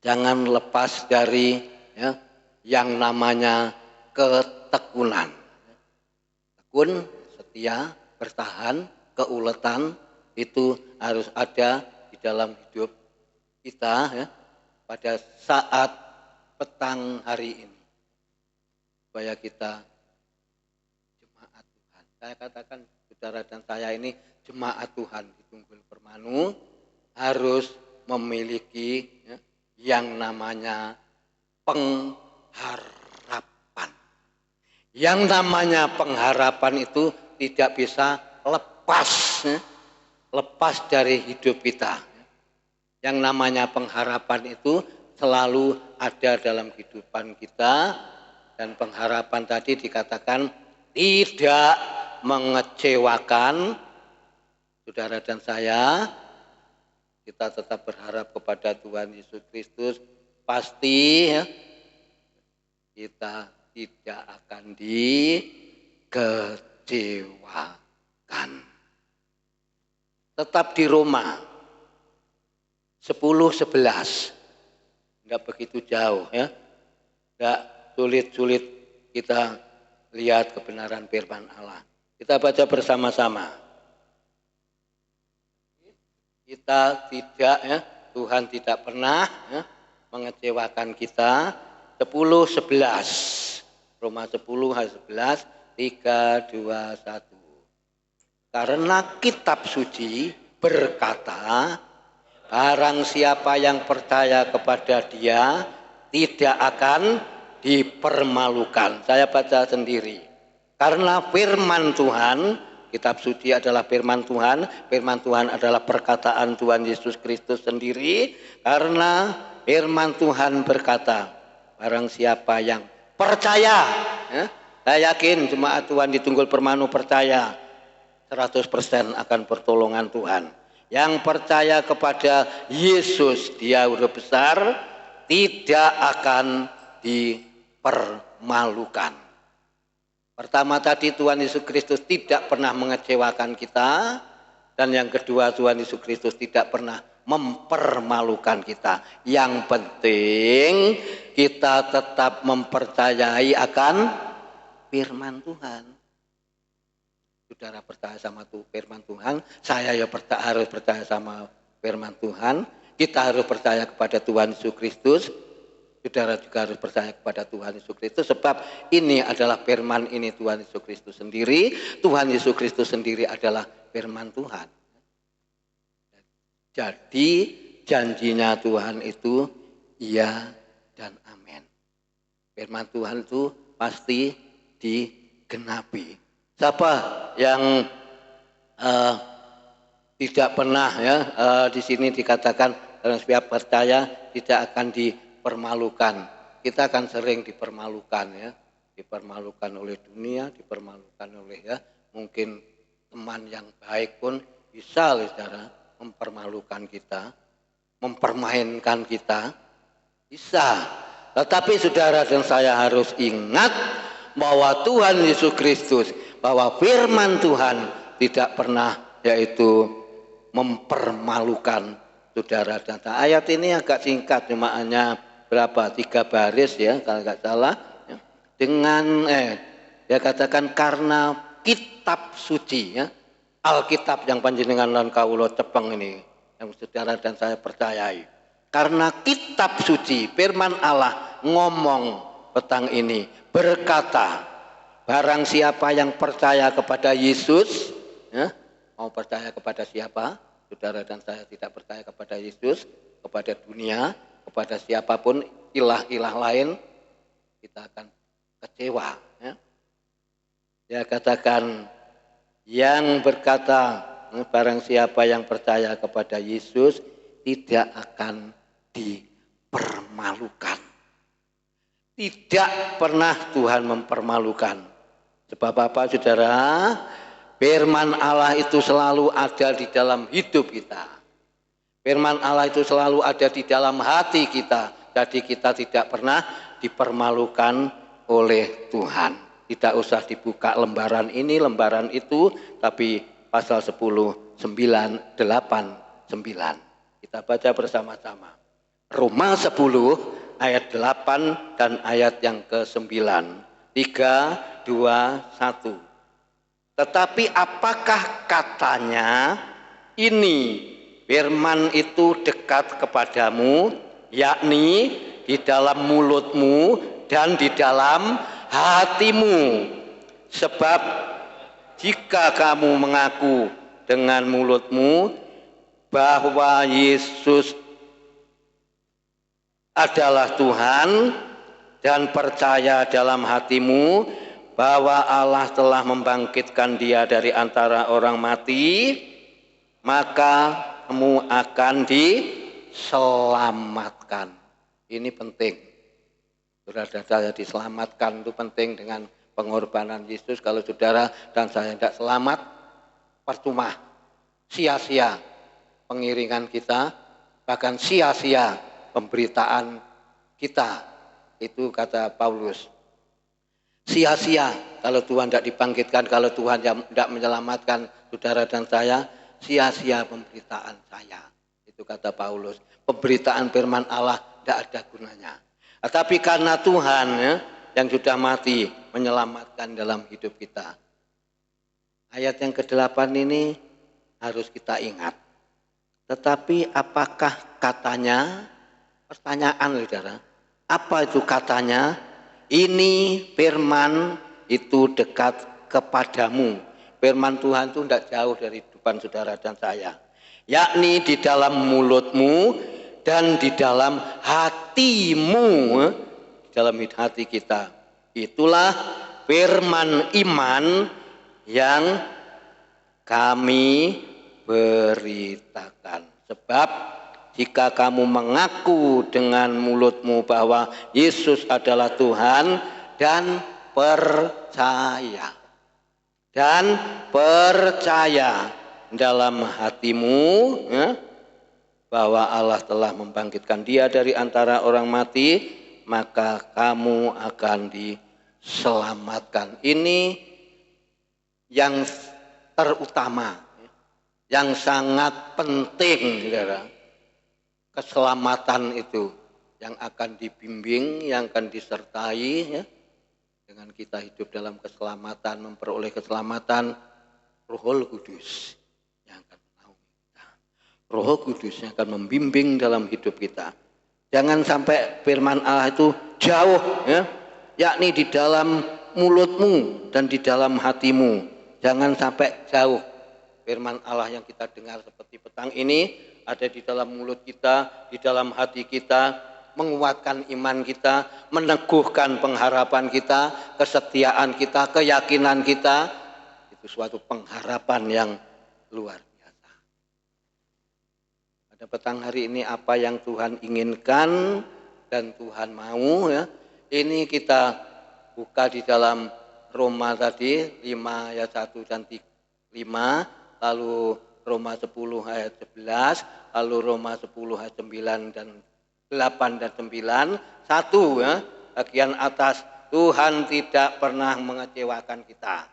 Jangan lepas dari yang namanya ketekunan. Tekun, setia, bertahan, keuletan itu harus ada di dalam hidup kita pada saat petang hari ini. Supaya kita jemaat Tuhan. Saya katakan saudara dan saya ini jemaat Tuhan di Tunggul Permanu harus memiliki yang namanya pengharapan. Yang namanya pengharapan itu tidak bisa lepas dari hidup kita. Yang namanya pengharapan itu selalu ada dalam kehidupan kita, dan pengharapan tadi dikatakan tidak mengecewakan saudara dan saya. Kita tetap berharap kepada Tuhan Yesus Kristus, pasti kita tidak akan dikecewakan. Tetap di Roma 10:11. Tidak begitu jauh Tidak sulit-sulit kita lihat kebenaran firman Allah. Kita baca bersama-sama. Kita tidak Tuhan tidak pernah mengecewakan kita. 10:11. Roma 10:11, 3, 2, 1. Karena kitab suci berkata, barang siapa yang percaya kepada Dia tidak akan dipermalukan. Saya baca sendiri. Karena firman Tuhan, kitab suci adalah firman Tuhan adalah perkataan Tuhan Yesus Kristus sendiri. Karena firman Tuhan berkata, barang siapa yang percaya, saya yakin jemaat Tuhan di Tunggul Permanu percaya 100% akan pertolongan Tuhan. Yang percaya kepada Yesus, Dia Huruf besar, tidak akan dipermalukan. Pertama tadi Tuhan Yesus Kristus tidak pernah mengecewakan kita. Dan yang kedua Tuhan Yesus Kristus tidak pernah mempermalukan kita. Yang penting kita tetap mempercayai akan firman Tuhan. Saudara percaya sama firman Tuhan, saya harus percaya sama firman Tuhan. Kita harus percaya kepada Tuhan Yesus Kristus. Saudara juga harus percaya kepada Tuhan Yesus Kristus, sebab ini adalah firman ini Tuhan Yesus Kristus sendiri. Tuhan Yesus Kristus sendiri adalah firman Tuhan. Jadi janjinya Tuhan itu iya dan amin. Firman Tuhan itu pasti digenapi. Siapa yang tidak pernah di sini dikatakan dalam setiap percaya tidak akan dipermalukan. Kita akan sering dipermalukan dipermalukan oleh dunia, dipermalukan oleh mungkin teman yang baik pun bisa saudara mempermalukan kita, mempermainkan kita, bisa. Tetapi saudara dan saya harus ingat bahwa Tuhan Yesus Kristus, bahwa firman Tuhan tidak pernah yaitu mempermalukan saudara dan saya. Ayat ini agak singkat, cuma hanya berapa? 3 baris kalau nggak salah. Dengan dia katakan karena kitab suci Alkitab yang panjenengan lan kawula cepeng ini yang saudara dan saya percayai. Karena kitab suci firman Allah ngomong petang ini berkata, barang siapa yang percaya kepada Yesus, mau percaya kepada siapa? Saudara dan saya tidak percaya kepada Yesus, kepada dunia, kepada siapapun ilah-ilah lain, kita akan kecewa. Dia katakan yang berkata, barang siapa yang percaya kepada Yesus tidak akan dipermalukan. Tidak pernah Tuhan mempermalukan. Sebab apa saudara? Firman Allah itu selalu ada di dalam hidup kita. Firman Allah itu selalu ada di dalam hati kita. Jadi kita tidak pernah dipermalukan oleh Tuhan. Tidak usah dibuka lembaran ini, lembaran itu, tapi pasal 10, 9, 8, 9. Kita baca bersama-sama. Roma 10 ayat 8 dan ayat yang ke-9. 3, 2, 1. Tetapi apakah katanya ini firman itu dekat kepadamu, yakni di dalam mulutmu dan di dalam hatimu. Sebab jika kamu mengaku dengan mulutmu bahwa Yesus adalah Tuhan dan percaya dalam hatimu bahwa Allah telah membangkitkan Dia dari antara orang mati, maka kamu akan diselamatkan. Ini penting. Saudara saya diselamatkan itu penting dengan pengorbanan Yesus. Kalau saudara dan saya tidak selamat, percuma, sia-sia pengiringan kita, bahkan sia-sia pemberitaan kita. Itu kata Paulus. Sia-sia kalau Tuhan tidak dibangkitkan, kalau Tuhan tidak menyelamatkan saudara dan saya, sia-sia pemberitaan saya. Itu kata Paulus. Pemberitaan firman Allah tidak ada gunanya. Tapi karena Tuhan yang sudah mati menyelamatkan dalam hidup kita. Ayat yang ke-8 ini harus kita ingat. Tetapi apakah katanya? Pertanyaan saudara. Apa itu katanya? Ini firman itu dekat kepadamu. Firman Tuhan itu tidak jauh dari depan saudara dan saya. Yakni di dalam mulutmu dan di dalam hatimu. Di dalam hati kita. Itulah firman iman yang kami beritakan. Sebab jika kamu mengaku dengan mulutmu bahwa Yesus adalah Tuhan dan percaya dalam hatimu bahwa Allah telah membangkitkan Dia dari antara orang mati, maka kamu akan diselamatkan. Ini yang terutama, yang sangat penting, saudara. Keselamatan itu yang akan dibimbing, yang akan disertai dengan kita hidup dalam keselamatan, memperoleh keselamatan. Roh Kudus yang akan menaungi kita. Roh Kudus yang akan membimbing dalam hidup kita. Jangan sampai firman Allah itu jauh, yakni di dalam mulutmu dan di dalam hatimu. Jangan sampai jauh. Firman Allah yang kita dengar seperti petang ini ada di dalam mulut kita, di dalam hati kita, menguatkan iman kita, meneguhkan pengharapan kita, kesetiaan kita, keyakinan kita. Itu suatu pengharapan yang luar biasa. Pada petang hari ini apa yang Tuhan inginkan dan Tuhan mau, ini kita buka di dalam Roma tadi 5 ayat 1 dan 5, lalu Roma 10 ayat 11, lalu Roma 10 ayat 9 dan 8 dan 9. 1 bagian atas, Tuhan tidak pernah mengecewakan kita.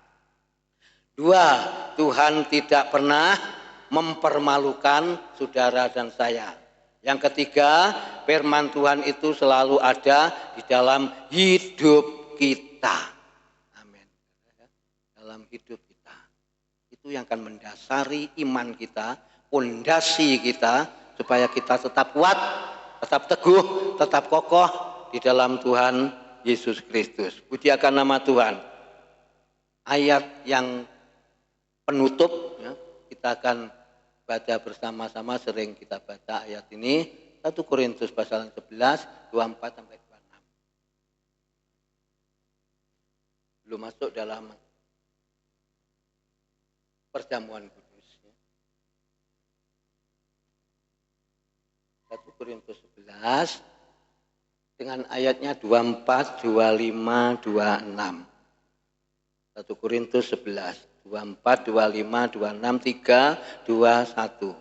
2, Tuhan tidak pernah mempermalukan saudara dan saya. Yang ketiga, firman Tuhan itu selalu ada di dalam hidup kita. Amin. Dalam hidup kita. Itu yang akan mendasari iman kita, pondasi kita, supaya kita tetap kuat, tetap teguh, tetap kokoh di dalam Tuhan Yesus Kristus. Puji akan nama Tuhan. Ayat yang penutup, kita akan baca bersama-sama, sering kita baca ayat ini, 1 Korintus pasal 11, 24 sampai 26. Belum masuk dalam perjamuan kudus. 1 Korintus 11 dengan ayatnya 24, 25, 26. 1 Korintus 11, 24, 25, 26, 3, 2, 1.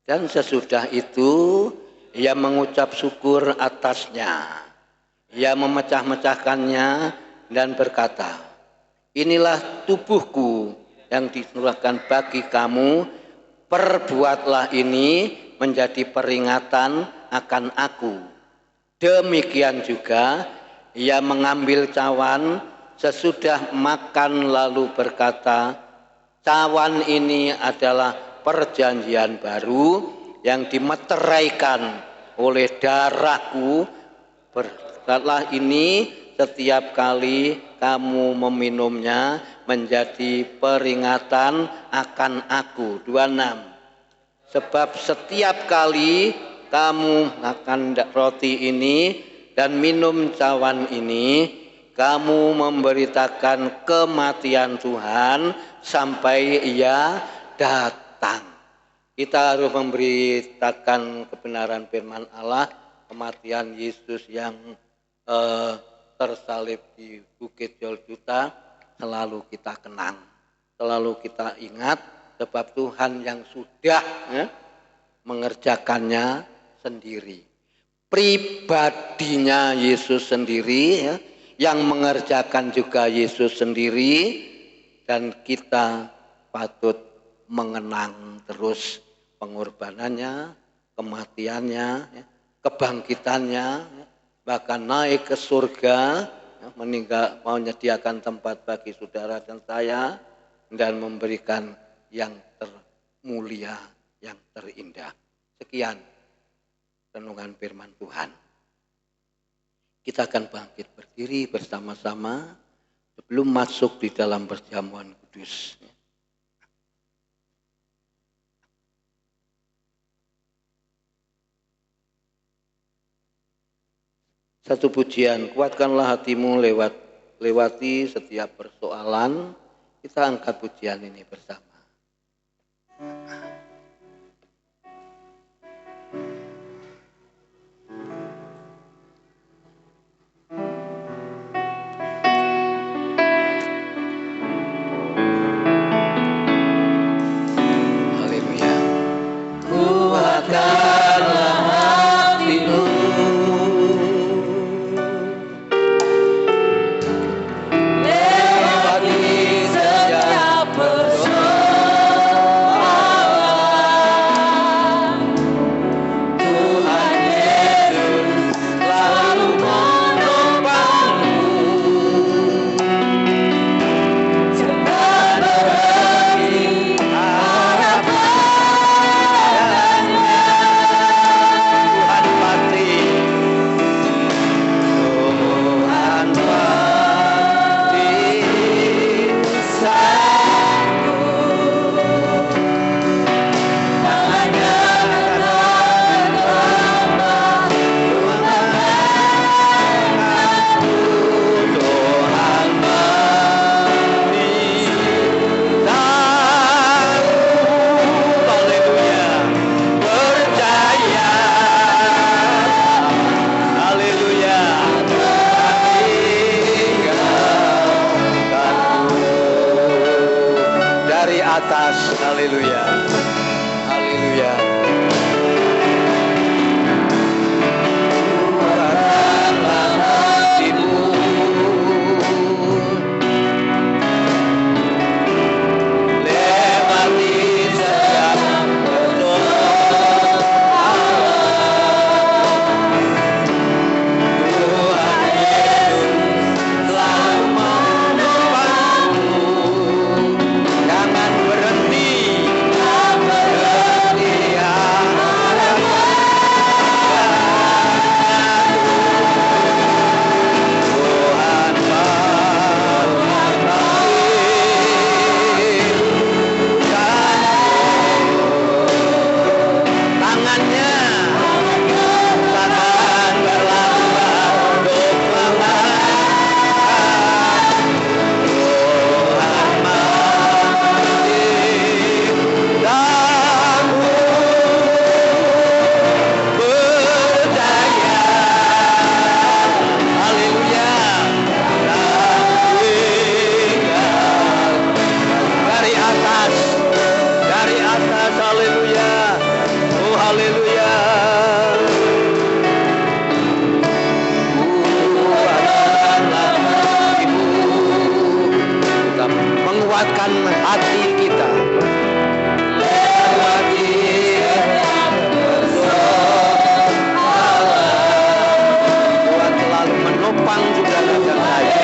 Dan sesudah itu ia mengucap syukur atasnya. Ia memecah-mecahkannya dan berkata, inilah tubuhku yang diserahkan bagi kamu, perbuatlah ini menjadi peringatan akan aku. Demikian juga ia mengambil cawan sesudah makan lalu berkata, cawan ini adalah perjanjian baru yang dimeteraikan oleh darahku. Berkatlah ini setiap kali kamu meminumnya menjadi peringatan akan aku. 26. Sebab setiap kali kamu makan roti ini dan minum cawan ini, kamu memberitakan kematian Tuhan sampai ia datang. Kita harus memberitakan kebenaran firman Allah, kematian Yesus yang tersalib di Bukit Golgota selalu kita kenang, selalu kita ingat, sebab Tuhan yang sudah mengerjakannya sendiri. Pribadinya Yesus sendiri, yang mengerjakan juga Yesus sendiri, dan kita patut mengenang terus pengorbanannya, kematiannya, kebangkitannya, bahkan naik ke surga, meninggal, menyediakan tempat bagi saudara dan saya, dan memberikan yang termulia, yang terindah. Sekian renungan firman Tuhan. Kita akan bangkit berdiri bersama-sama sebelum masuk di dalam perjamuan kudus. Satu pujian, kuatkanlah hatimu lewati setiap persoalan. Kita angkat pujian ini bersama. Haleluya. Kuatkanlah hatimu Jangan berhenti menguatkan hati kita. Lewat dia Tuhan selalu menopang saudara dan saya.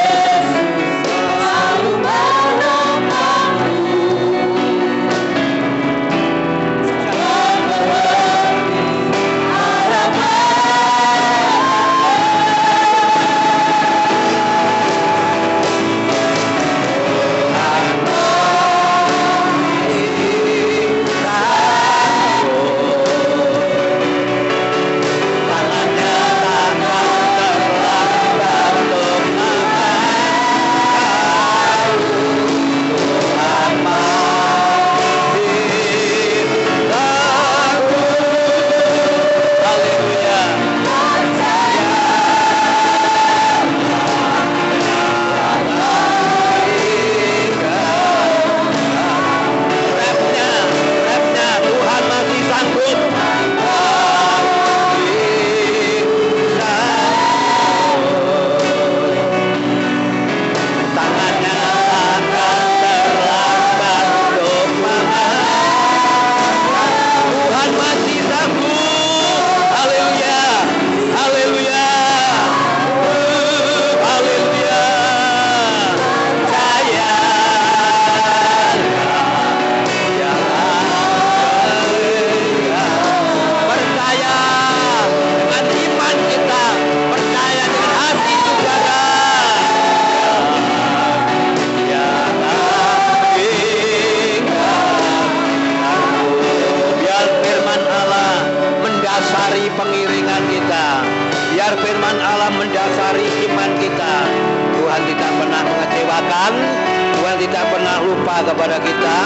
Kepada kita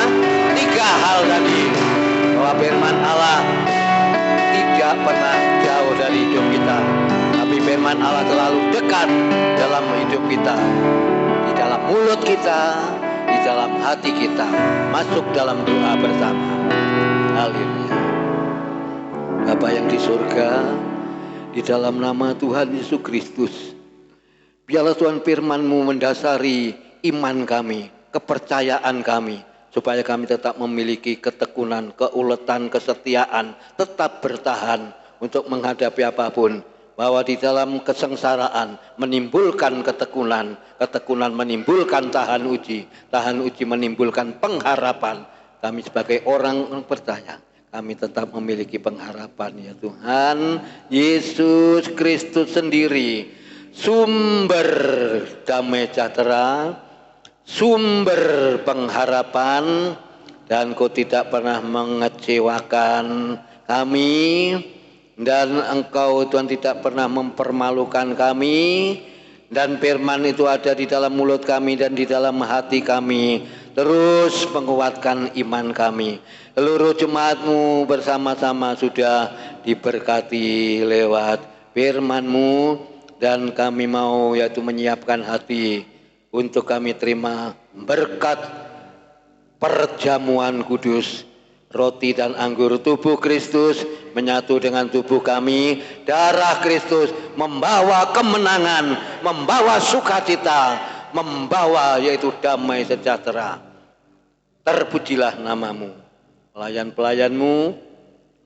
3 hal tadi, bahwa firman Allah tidak pernah jauh dari hidup kita, tapi firman Allah selalu dekat dalam hidup kita, di dalam mulut kita, di dalam hati kita. Masuk dalam doa bersama. Haleluya. Bapa yang di surga, di dalam nama Tuhan Yesus Kristus, biarlah Tuhan firman-Mu mendasari iman kami, kepercayaan kami, supaya kami tetap memiliki ketekunan, keuletan, kesetiaan, tetap bertahan untuk menghadapi apapun, bahwa di dalam kesengsaraan menimbulkan ketekunan, ketekunan menimbulkan tahan uji menimbulkan pengharapan. Kami sebagai orang yang percaya, kami tetap memiliki pengharapan, ya Tuhan. Yesus Kristus sendiri, sumber damai sejahtera, sumber pengharapan, dan Kau tidak pernah mengecewakan kami, dan Engkau Tuhan tidak pernah mempermalukan kami, dan firman itu ada di dalam mulut kami dan di dalam hati kami, terus menguatkan iman kami. Seluruh jemaat-Mu bersama-sama sudah diberkati lewat firman-Mu, dan kami mau yaitu menyiapkan hati untuk kami terima berkat perjamuan kudus, roti dan anggur tubuh Kristus menyatu dengan tubuh kami, darah Kristus membawa kemenangan, membawa sukacita, membawa yaitu damai sejahtera. Terpujilah nama-Mu. Pelayan-pelayan-Mu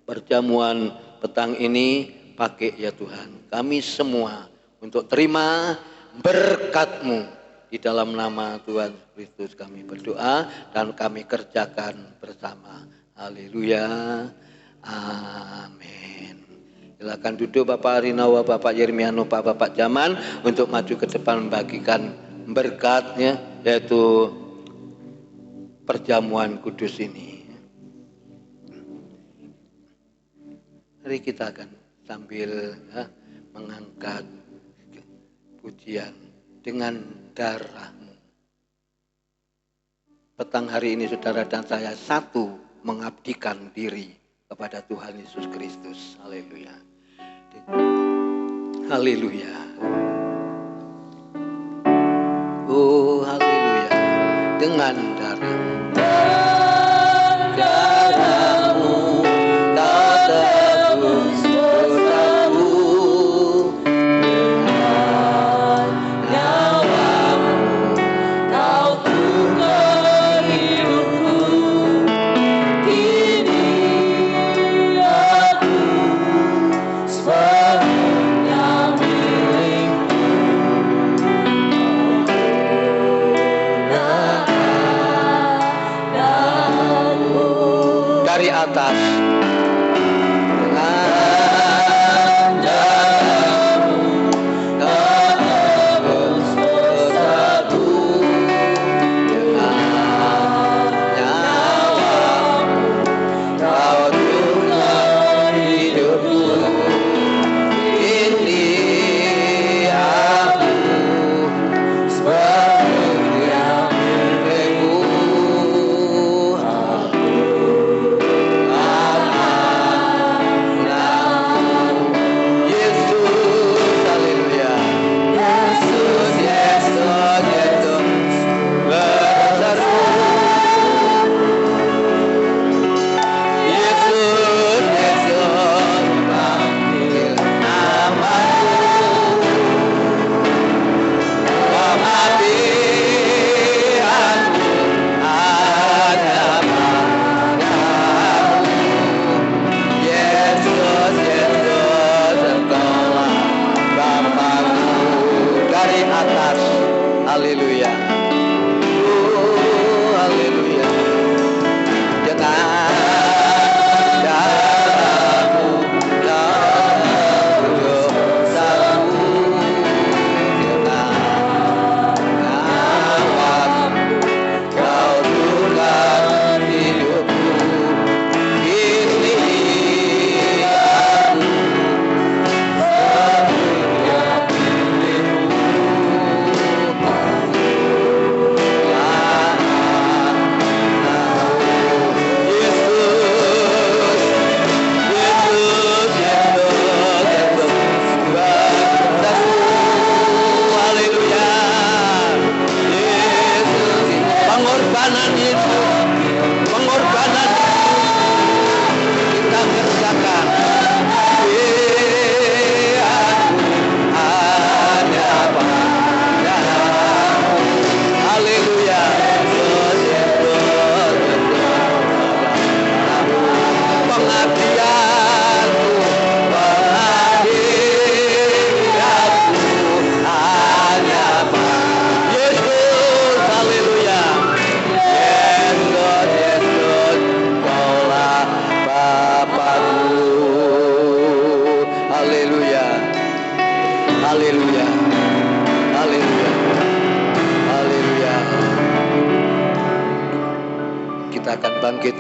perjamuan petang ini pakai ya Tuhan kami semua untuk terima berkat-Mu. Di dalam nama Tuhan Kristus kami berdoa dan kami kerjakan bersama. Haleluya. Amin. Silakan duduk Bapak Arinawa, Bapak Yermiano, Bapak Jaman untuk maju ke depan membagikan berkatnya, yaitu perjamuan kudus ini. Mari kita akan sambil mengangkat pujian dengan darah-Mu. Petang hari ini saudara dan saya satu mengabdikan diri kepada Tuhan Yesus Kristus. Haleluya. Haleluya. Oh haleluya. Dengan darah-Mu. Darah-Mu tak tebus dosaku. Dengan nyawa-Mu kau tukar atas.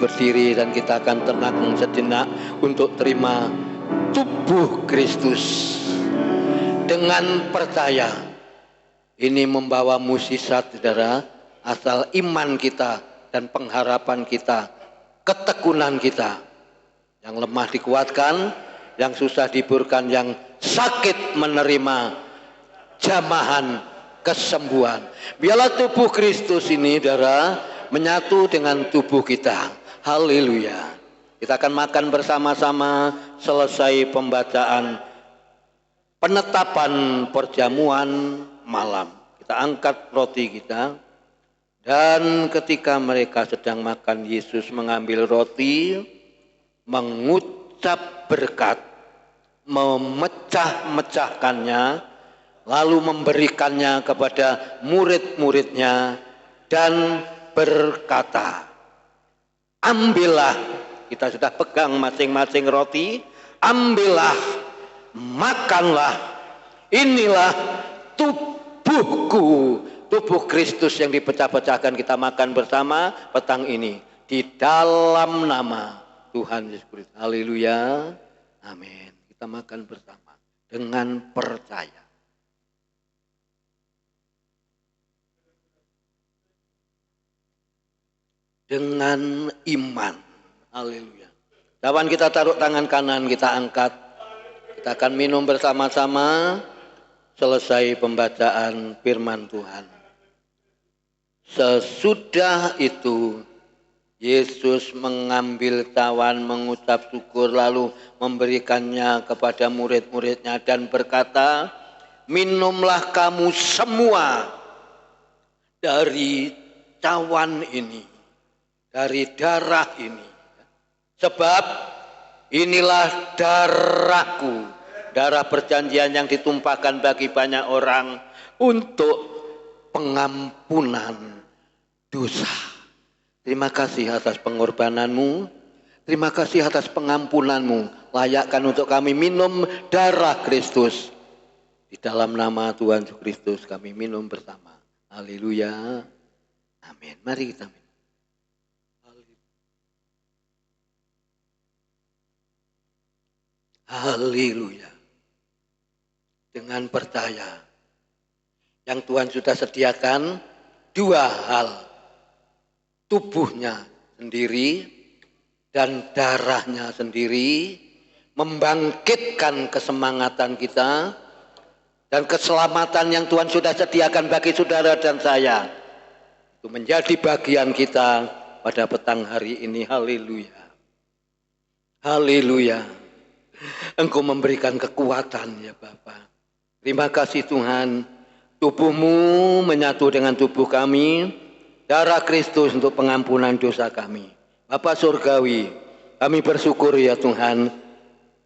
Berdiri dan kita akan tenang sejenak untuk terima tubuh Kristus dengan percaya. Ini membawa mukjizat, saudara, asal iman kita dan pengharapan kita, ketekunan kita. Yang lemah dikuatkan, yang susah dihiburkan, yang sakit menerima jamahan kesembuhan. Biarlah tubuh Kristus ini, saudara, menyatu dengan tubuh kita. Haleluya. Kita akan makan bersama-sama selesai pembacaan penetapan perjamuan malam. Kita angkat roti kita. Dan ketika mereka sedang makan, Yesus mengambil roti, mengucap berkat, memecah-mecahkannya, lalu memberikannya kepada murid-muridnya dan berkata, ambillah, kita sudah pegang masing-masing roti, ambillah, makanlah, inilah tubuhku, tubuh Kristus yang dipecah-pecahkan, kita makan bersama petang ini, di dalam nama Tuhan Yesus Kristus. Haleluya, amin. Kita makan bersama dengan percaya. Dengan iman. Haleluya. Kawan, kita taruh tangan kanan, kita angkat. Kita akan minum bersama-sama selesai pembacaan firman Tuhan. Sesudah itu Yesus mengambil cawan, mengucap syukur, lalu memberikannya kepada murid-muridnya dan berkata, minumlah kamu semua dari cawan ini, dari darah ini. Sebab inilah darahku, darah perjanjian yang ditumpahkan bagi banyak orang untuk pengampunan dosa. Terima kasih atas pengorbananmu. Terima kasih atas pengampunan-Mu. Layakkan untuk kami minum darah Kristus. Di dalam nama Tuhan Yesus Kristus kami minum bersama. Haleluya. Amin. Mari kita minum. Haleluya. Dengan percaya yang Tuhan sudah sediakan dua hal. Tubuhnya sendiri dan darahnya sendiri membangkitkan kesemangatan kita dan keselamatan yang Tuhan sudah sediakan bagi saudara dan saya. Itu menjadi bagian kita pada petang hari ini. Haleluya. Haleluya. Engkau memberikan kekuatan ya Bapa. Terima kasih Tuhan. Tubuh-Mu menyatu dengan tubuh kami. Darah Kristus untuk pengampunan dosa kami. Bapa Surgawi, kami bersyukur ya Tuhan.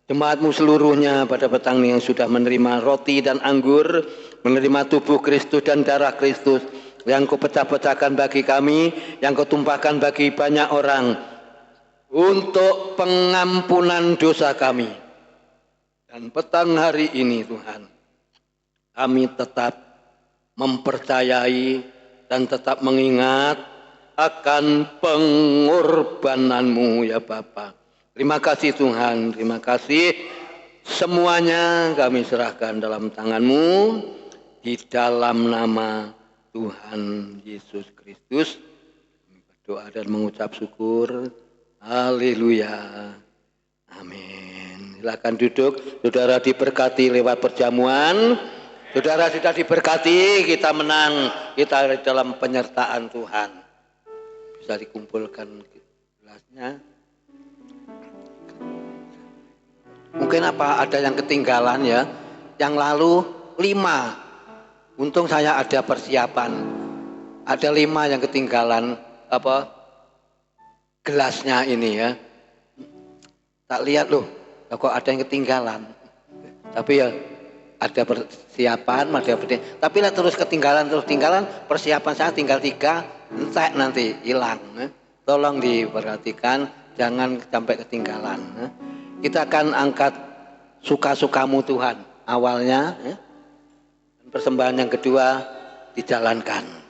Jemaat-Mu seluruhnya pada petang ini yang sudah menerima roti dan anggur. Menerima tubuh Kristus dan darah Kristus. Yang Kau pecah-pecahkan bagi kami. Yang Kau tumpahkan bagi banyak orang. Untuk pengampunan dosa kami. Dan petang hari ini Tuhan, kami tetap mempercayai dan tetap mengingat akan pengorbanan-Mu ya Bapa. Terima kasih Tuhan, terima kasih. Semuanya kami serahkan dalam tangan-Mu di dalam nama Tuhan Yesus Kristus. Kami berdoa dan mengucap syukur. Haleluya. Amin. Silakan duduk. Saudara diberkati lewat perjamuan. Saudara sudah diberkati, kita menang. Kita dalam penyertaan Tuhan. Bisa dikumpulkan gelasnya. Mungkin ada yang ketinggalan ya. Yang lalu 5. Untung saya ada persiapan. Ada 5 yang ketinggalan gelasnya ini ya. Tak lihat loh, kok ada yang ketinggalan. Tapi ya ada persiapan, tapi lah terus ketinggalan, persiapan saya tinggal 3, entek nanti hilang. Tolong diperhatikan, jangan sampai ketinggalan. Kita akan angkat suka-sukamu Tuhan awalnya. Persembahan yang kedua dijalankan.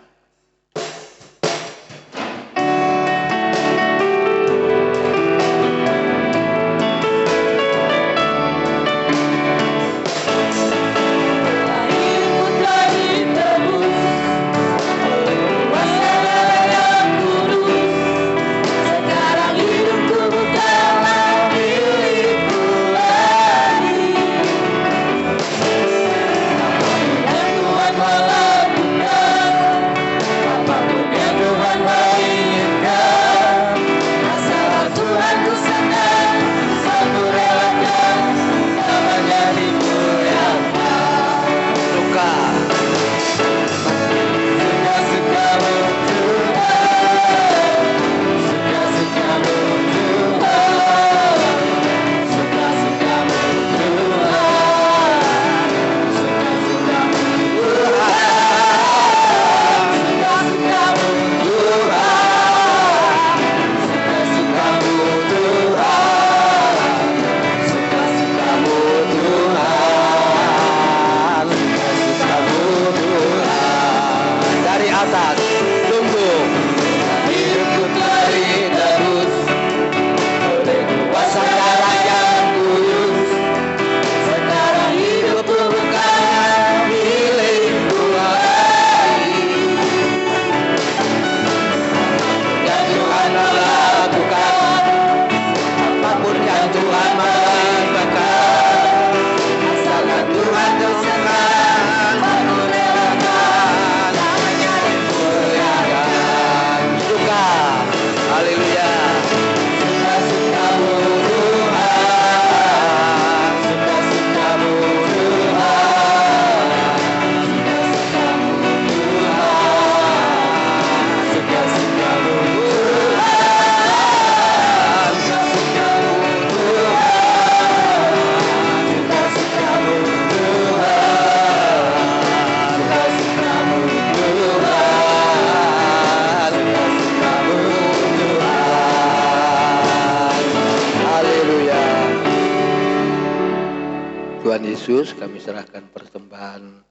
Yesus, kami serahkan persembahan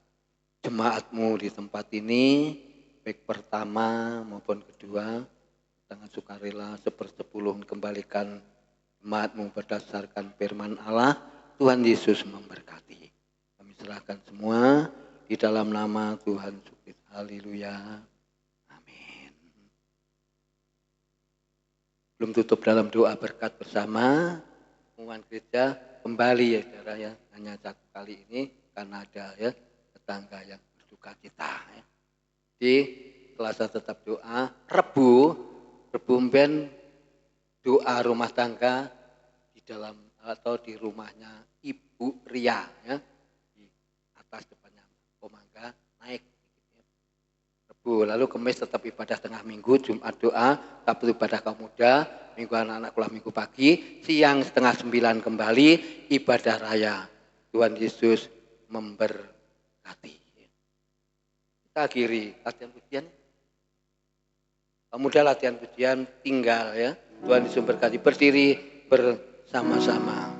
jemaat-Mu di tempat ini, baik pertama maupun kedua, dengan sukarela 1/10 kembalikan jemaat-Mu berdasarkan firman Allah. Tuhan Yesus memberkati. Kami serahkan semua di dalam nama Tuhan Yesus. Haleluya. Amin. Belum tutup dalam doa berkat bersama. Pengumuman gereja kembali ya saudara ya, hanya satu kali ini karena ada ya tetangga yang berduka cita ya. Di Selasa tetap doa, Rebu ben doa rumah tangga di dalam atau di rumahnya Ibu Ria ya, di atas depannya Pomangga naik ya. Rebu, lalu Kamis tetap ibadah tengah minggu, Jumat doa, Sabtu ibadah kaum muda, Minggu anak-anak kuliah minggu pagi, siang 8:30 kembali ibadah raya. Tuhan Yesus memberkati. Kita akhiri latihan pujian. Pemuda latihan pujian tinggal ya. Tuhan Yesus memberkati. Berdiri bersama-sama.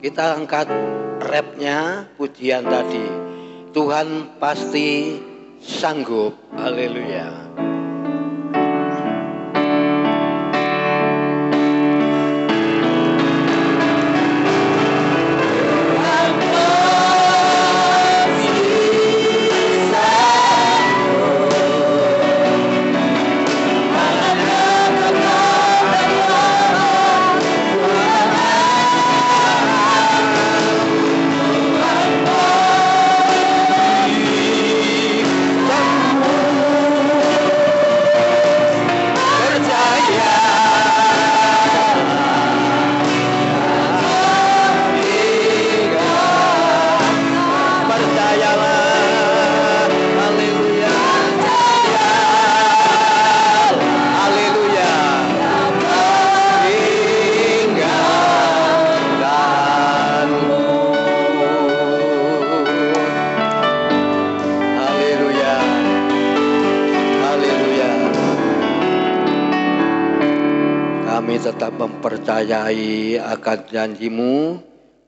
Kita angkat rapnya pujian tadi. Tuhan pasti sanggup. Haleluya. Tetap mempercayai akan janji-Mu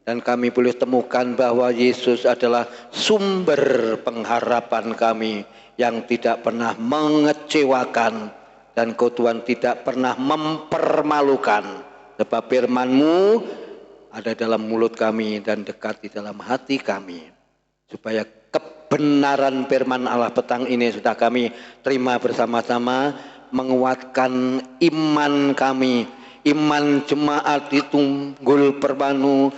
dan kami boleh temukan bahwa Yesus adalah sumber pengharapan kami yang tidak pernah mengecewakan dan Kau Tuhan tidak pernah mempermalukan, sebab firman-Mu ada dalam mulut kami dan dekat di dalam hati kami, supaya kebenaran firman Allah petang ini sudah kami terima bersama-sama, menguatkan iman kami. Iman jemaat di Tunggul Permanu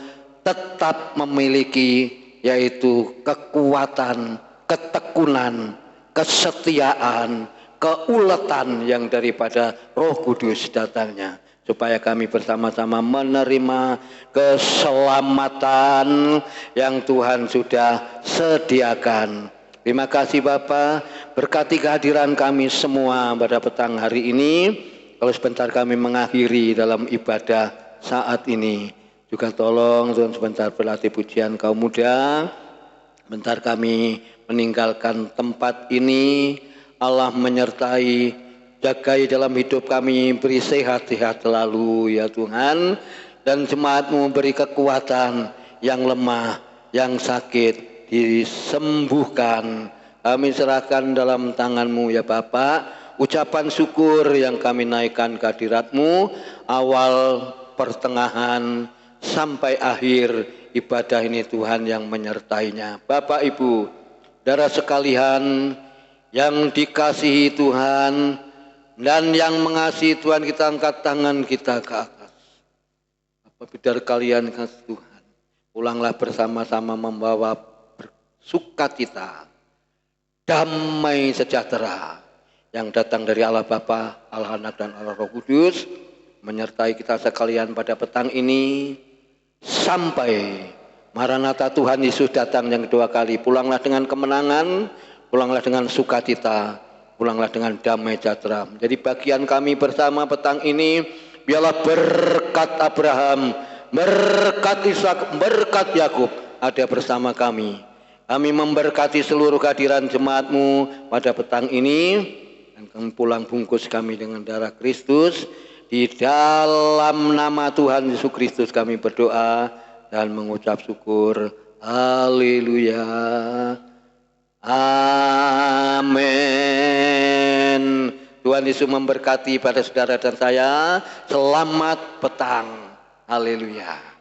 tetap memiliki yaitu kekuatan, ketekunan, kesetiaan, keuletan yang daripada Roh Kudus datangnya. Supaya kami bersama-sama menerima keselamatan yang Tuhan sudah sediakan. Terima kasih Bapa, berkati kehadiran kami semua pada petang hari ini. Kalau sebentar kami mengakhiri dalam ibadah saat ini, juga tolong Tuhan sebentar berlatih pujian kaum muda. Bentar kami meninggalkan tempat ini, Allah menyertai, jagai dalam hidup kami, beri sehat-sehat selalu ya Tuhan. Dan jemaat-Mu beri kekuatan, yang lemah, yang sakit disembuhkan. Kami serahkan dalam tangan-Mu ya Bapak. Ucapan syukur yang kami naikkan ke hadirat-Mu, awal, pertengahan, sampai akhir ibadah ini Tuhan yang menyertainya. Bapak Ibu, saudara sekalian yang dikasihi Tuhan dan yang mengasihi Tuhan, kita angkat tangan kita ke atas. Apabila kalian kasih Tuhan, pulanglah bersama-sama membawa sukacita, damai sejahtera yang datang dari Allah Bapa, Allah Anak dan Allah Roh Kudus menyertai kita sekalian pada petang ini sampai Maranatha Tuhan Yesus datang yang kedua kali. Pulanglah dengan kemenangan, pulanglah dengan sukacita, pulanglah dengan damai sejahtera. Jadi bagian kami bersama petang ini, biarlah berkat Abraham, berkat Ishak, berkat Yakub ada bersama kami. Kami memberkati seluruh kehadiran jemaat-Mu pada petang ini. Dan kami pulang bungkus kami dengan darah Kristus. Di dalam nama Tuhan Yesus Kristus kami berdoa dan mengucap syukur. Haleluya. Amin. Tuhan Yesus memberkati pada saudara dan saya. Selamat petang. Haleluya.